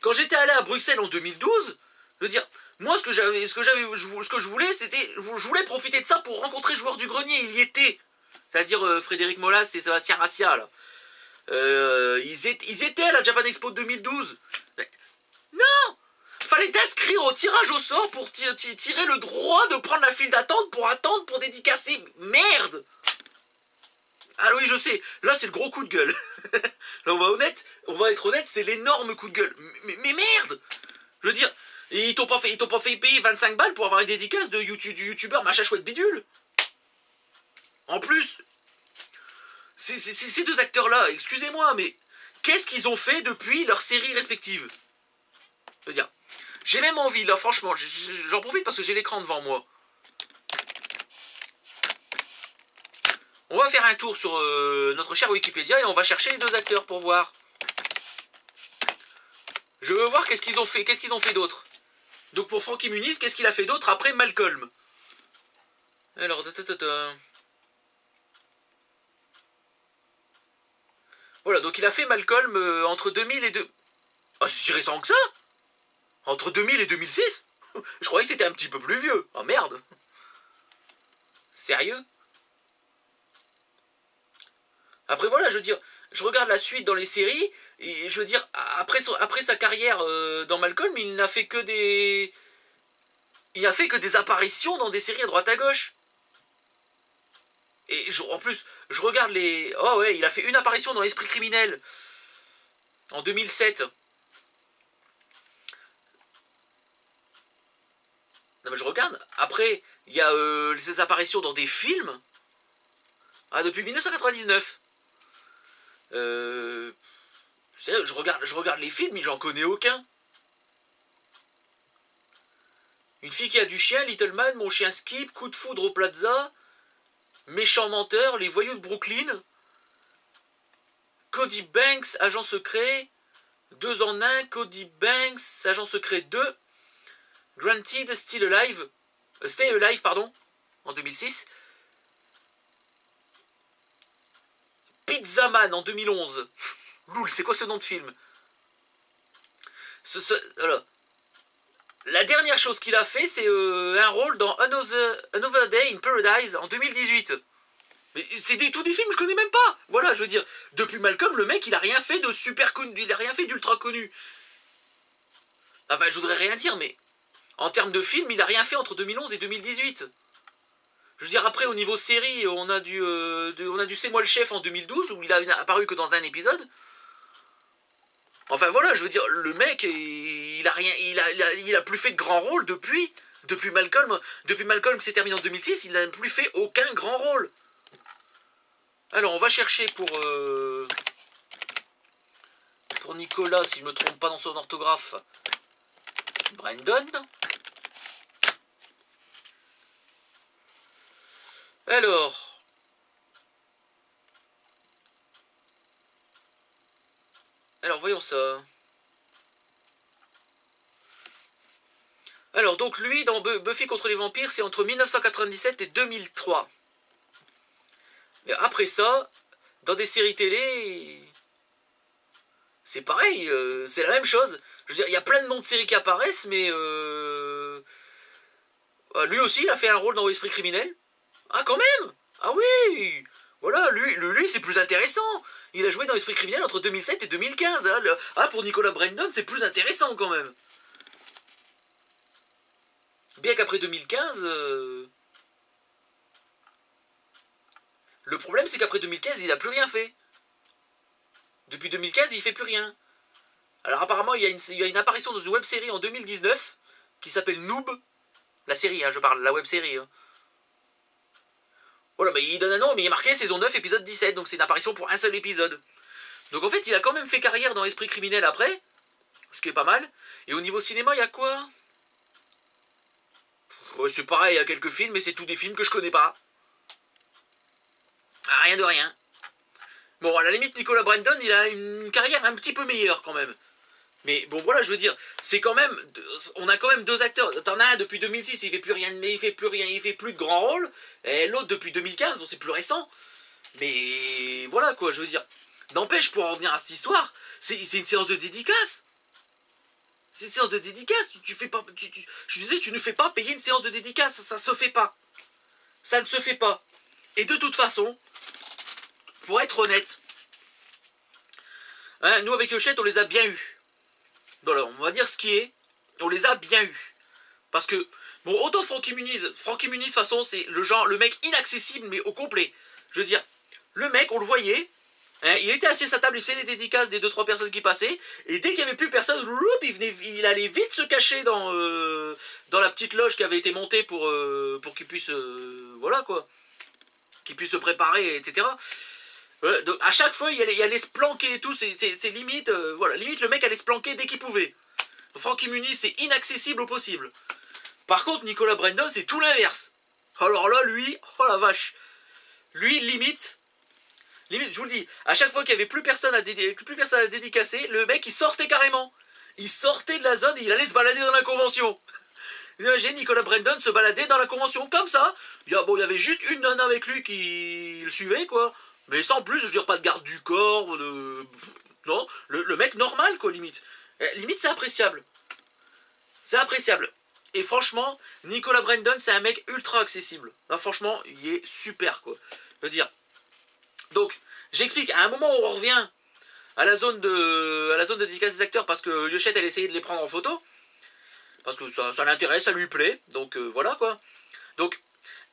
quand j'étais allé à Bruxelles en 2012, je veux dire, moi ce que je voulais, c'était, je voulais profiter de ça pour rencontrer Joueur du Grenier, il y était. C'est-à-dire Frédéric Molas et Sébastien Rassia, là. Ils étaient à la Japan Expo 2012. Mais, non! Fallait t'inscrire au tirage au sort pour tirer le droit de prendre la file d'attente pour attendre pour dédicacer. Merde! Ah oui, je sais, là c'est le gros coup de gueule. Là on va être honnête, c'est l'énorme coup de gueule. Mais merde! Je veux dire, ils t'ont pas fait payer 25 balles pour avoir une dédicace du youtubeur machin chouette bidule. En plus, ces deux acteurs-là, excusez-moi, mais qu'est-ce qu'ils ont fait depuis leurs séries respectives? Je veux dire, j'ai même envie, là, franchement, j'en profite parce que j'ai l'écran devant moi. On va faire un tour sur notre cher Wikipédia et on va chercher les deux acteurs pour voir. Je veux voir qu'est-ce qu'ils ont fait d'autre. Donc pour Francky Muniz, qu'est-ce qu'il a fait d'autre après Malcolm? Alors, voilà, donc il a fait Malcolm entre 2000 et 2... Ah, c'est si récent que ça? Entre 2000 et 2006? Je croyais que c'était un petit peu plus vieux. Oh merde. Sérieux? Après voilà, je veux dire, je regarde la suite dans les séries, et je veux dire, après sa carrière dans Malcolm, il n'a fait que des... Il a fait que des apparitions dans des séries à droite à gauche. Et en plus, je regarde les... Oh ouais, il a fait une apparition dans Esprit criminel. En 2007. Non mais je regarde. Après, il y a ses apparitions dans des films. Ah, depuis 1999. Sérieux, je regarde les films, mais j'en connais aucun. Une fille qui a du chien, Little Man, Mon chien Skip, Coup de foudre au Plaza, Méchant menteur, Les voyous de Brooklyn, Cody Banks, Agent secret, 2 en 1, Cody Banks, Agent secret 2, Granted, Stay Alive, pardon, en 2006, Pizza Man en 2011. Loul, c'est quoi ce nom de film? Alors, la dernière chose qu'il a fait, c'est un rôle dans Another Day in Paradise en 2018. Mais c'est tous des films que je connais même pas. Voilà, je veux dire, depuis Malcolm, le mec, il a rien fait de super connu, il a rien fait d'ultra connu. Enfin, je voudrais rien dire, mais en termes de film, il a rien fait entre 2011 et 2018. Je veux dire, après, au niveau série, on a du C'est moi le chef en 2012, où il a apparu que dans un épisode. Enfin voilà, je veux dire, le mec, il a plus fait de grand rôle depuis Malcolm. Depuis Malcolm qui s'est terminé en 2006, il n'a plus fait aucun grand rôle. Alors, on va chercher pour Nicolas, si je me trompe pas dans son orthographe, Brandon. Alors voyons ça. Alors donc lui dans Buffy contre les vampires, c'est entre 1997 et 2003. Mais après ça, dans des séries télé, c'est pareil, c'est la même chose. Je veux dire, il y a plein de noms de séries qui apparaissent, mais lui aussi il a fait un rôle dans Esprit criminel. Ah quand même. Ah oui. Voilà, lui c'est plus intéressant. Il a joué dans Esprit criminel entre 2007 et 2015. Hein, pour Nicolas Brandon, c'est plus intéressant quand même. Bien qu'après 2015... Le problème, c'est qu'après 2015, il n'a plus rien fait. Depuis 2015, il fait plus rien. Alors apparemment, il y a une apparition dans une web-série en 2019 qui s'appelle Noob. La série, hein, je parle, la web-série. Hein. Voilà, mais il donne un nom, mais il est marqué saison 9, épisode 17, donc c'est une apparition pour un seul épisode. Donc en fait, il a quand même fait carrière dans Esprit criminel après, ce qui est pas mal. Et au niveau cinéma, il y a quoi? Ouais, c'est pareil, il y a quelques films, mais c'est tous des films que je connais pas. Ah, rien de rien. Bon, à la limite, Nicolas Brandon, il a une carrière un petit peu meilleure quand même. Mais bon, voilà, je veux dire, c'est quand même... On a quand même deux acteurs. T'en as un depuis 2006, il fait plus rien, mais il fait plus rien, il fait plus de grands rôles. Et l'autre depuis 2015, donc c'est plus récent. Mais voilà, quoi, je veux dire. N'empêche, pour en revenir à cette histoire, c'est une séance de dédicace. C'est une séance de dédicace. Tu fais pas... je disais, tu ne fais pas payer une séance de dédicace. Ça se fait pas. Ça ne se fait pas. Et de toute façon, pour être honnête, hein, nous avec Yochette, on les a bien eus. Voilà, on va dire ce qui est, on les a bien eus. Parce que, bon, autant Francky Muniz, de toute façon, c'est le mec inaccessible, mais au complet. Je veux dire, le mec, on le voyait, hein, il était assis à sa table, il faisait les dédicaces des 2-3 personnes qui passaient, et dès qu'il n'y avait plus personne, il allait vite se cacher dans la petite loge qui avait été montée pour qu'il puisse, voilà quoi, qu'il puisse se préparer, etc. Donc, à chaque fois, il allait se planquer et tout, c'est limite, voilà, limite le mec allait se planquer dès qu'il pouvait. Francky Muniz, c'est inaccessible au possible. Par contre, Nicolas Brandon, c'est tout l'inverse. Alors là, lui, oh la vache, lui, limite, je vous le dis, à chaque fois qu'il n'y avait plus personne à dédicacer, le mec, il sortait carrément. Il sortait de la zone et il allait se balader dans la convention. Vous imaginez Nicolas Brandon se balader dans la convention comme ça. Il y avait juste une nana avec lui qui le suivait, quoi. Mais sans plus, je veux dire, pas de garde du corps, non, le mec normal, quoi, limite. Limite, c'est appréciable. C'est appréciable. Et franchement, Nicolas Brandon, c'est un mec ultra accessible. Non, franchement, il est super, quoi. Je veux dire. Donc, j'explique, à un moment où on revient à la zone de dédicace des acteurs, parce que Yochette, elle essayait de les prendre en photo. Parce que ça l'intéresse, ça lui plaît. Donc, voilà, quoi. Donc,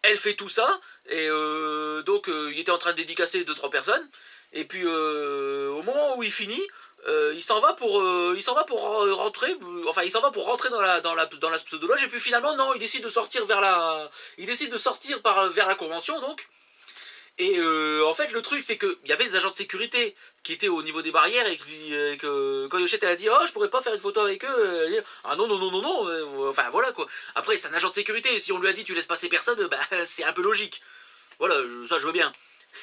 elle fait tout ça, et donc il était en train de dédicacer 2-3 personnes, et puis au moment où il finit, il s'en va pour rentrer, enfin il s'en va pour rentrer dans la pseudo-loge, et puis finalement non, il décide de sortir vers la convention, donc. Et en fait, le truc, c'est qu'il y avait des agents de sécurité qui étaient au niveau des barrières et que quand Yochette, elle a dit « Oh, je pourrais pas faire une photo avec eux. » Elle a dit « Ah non, non, non, non, non. » Enfin, voilà, quoi. Après, c'est un agent de sécurité. Et si on lui a dit « Tu laisses passer personne », bah, c'est un peu logique. Voilà, ça, je veux bien.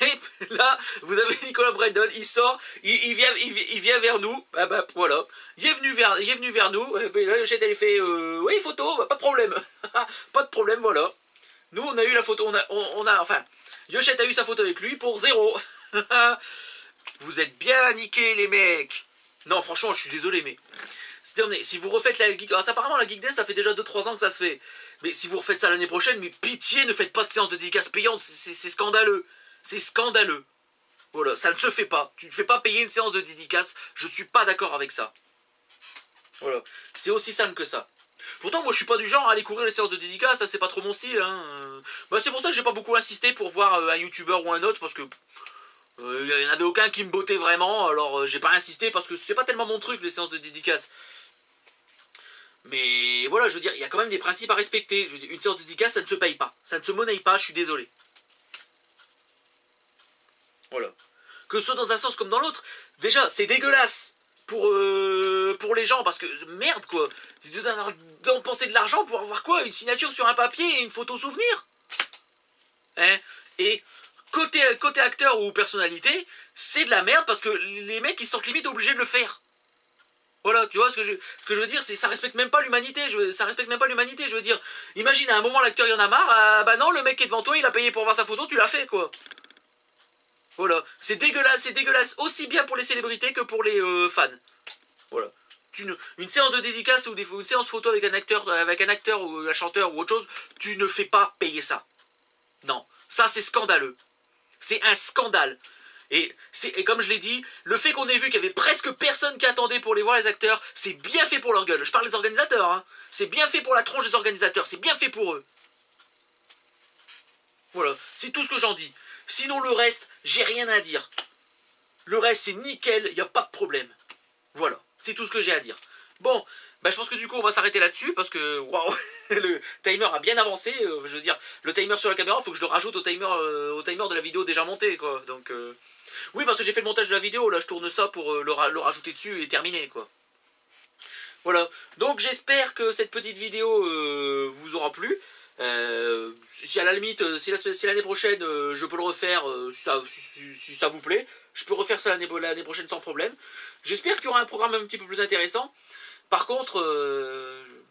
Et là, vous avez Nicolas Brandon, il sort, il vient vers nous. Bah, voilà. Il est venu vers nous. Et là, Yochette, elle fait « Oui, photo, bah, pas de problème. » Pas de problème, voilà. Nous, on a eu la photo. Enfin... Yochette a eu sa photo avec lui pour 0. Vous êtes bien niqués, les mecs. Non, franchement, je suis désolé, mais... Si vous refaites la Geek... apparemment, la Geek Day, ça fait déjà 2-3 ans que ça se fait. Mais si vous refaites ça l'année prochaine, mais pitié, ne faites pas de séance de dédicace payante. C'est scandaleux. C'est scandaleux. Voilà, ça ne se fait pas. Tu ne fais pas payer une séance de dédicace. Je ne suis pas d'accord avec ça. Voilà. C'est aussi simple que ça. Pourtant, moi, je suis pas du genre à aller courir les séances de dédicace, ça c'est pas trop mon style. Hein. Bah, c'est pour ça que j'ai pas beaucoup insisté pour voir un youtubeur ou un autre, parce que il n'y en avait aucun qui me bottait vraiment, alors j'ai pas insisté parce que c'est pas tellement mon truc les séances de dédicace. Mais voilà, je veux dire, il y a quand même des principes à respecter. Je veux dire, une séance de dédicace, ça ne se paye pas, ça ne se monnaie pas, je suis désolé. Voilà. Que ce soit dans un sens comme dans l'autre, déjà, c'est dégueulasse. Pour les gens, parce que merde quoi, tu dois dépenser de l'argent pour avoir quoi, une signature sur un papier et une photo souvenir, hein. Et côté acteur ou personnalité, c'est de la merde parce que les mecs ils se sentent limite obligés de le faire. Voilà, tu vois ce que je veux dire, c'est ça respecte même pas l'humanité, je veux dire, imagine à un moment l'acteur il en a marre, bah non, le mec qui est devant toi il a payé pour voir sa photo, tu l'as fait quoi. Voilà, c'est dégueulasse aussi bien pour les célébrités que pour les fans. Voilà. Une séance de dédicace ou une séance photo avec un acteur ou un chanteur ou autre chose, tu ne fais pas payer ça. Non, ça c'est scandaleux. C'est un scandale. Et comme je l'ai dit, le fait qu'on ait vu qu'il y avait presque personne qui attendait pour les voir les acteurs, c'est bien fait pour leur gueule. Je parle des organisateurs, hein. C'est bien fait pour la tronche des organisateurs, c'est bien fait pour eux. Voilà, c'est tout ce que j'en dis. Sinon le reste, j'ai rien à dire. Le reste c'est nickel, il n'y a pas de problème. Voilà. C'est tout ce que j'ai à dire. Bon, bah, je pense que du coup on va s'arrêter là-dessus parce que waouh, le timer a bien avancé. Je veux dire, le timer sur la caméra, il faut que je le rajoute au timer de la vidéo déjà montée, quoi. Donc oui, parce que j'ai fait le montage de la vidéo, là je tourne ça pour le rajouter dessus et terminer, quoi. Voilà, donc j'espère que cette petite vidéo vous aura plu. Si à la limite, si l'année prochaine je peux le refaire, si ça vous plaît, je peux refaire ça l'année prochaine sans problème. J'espère qu'il y aura un programme un petit peu plus intéressant. Par contre,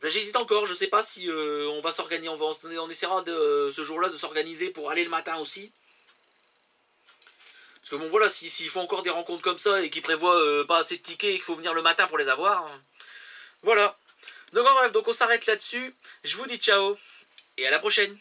ben, j'hésite encore, je sais pas si on va s'organiser, on essaiera ce jour-là de s'organiser pour aller le matin aussi. Parce que bon voilà, s'ils font encore des rencontres comme ça et qu'ils prévoient pas assez de tickets et qu'il faut venir le matin pour les avoir, voilà. Donc en bref, donc on s'arrête là-dessus. Je vous dis ciao et à la prochaine.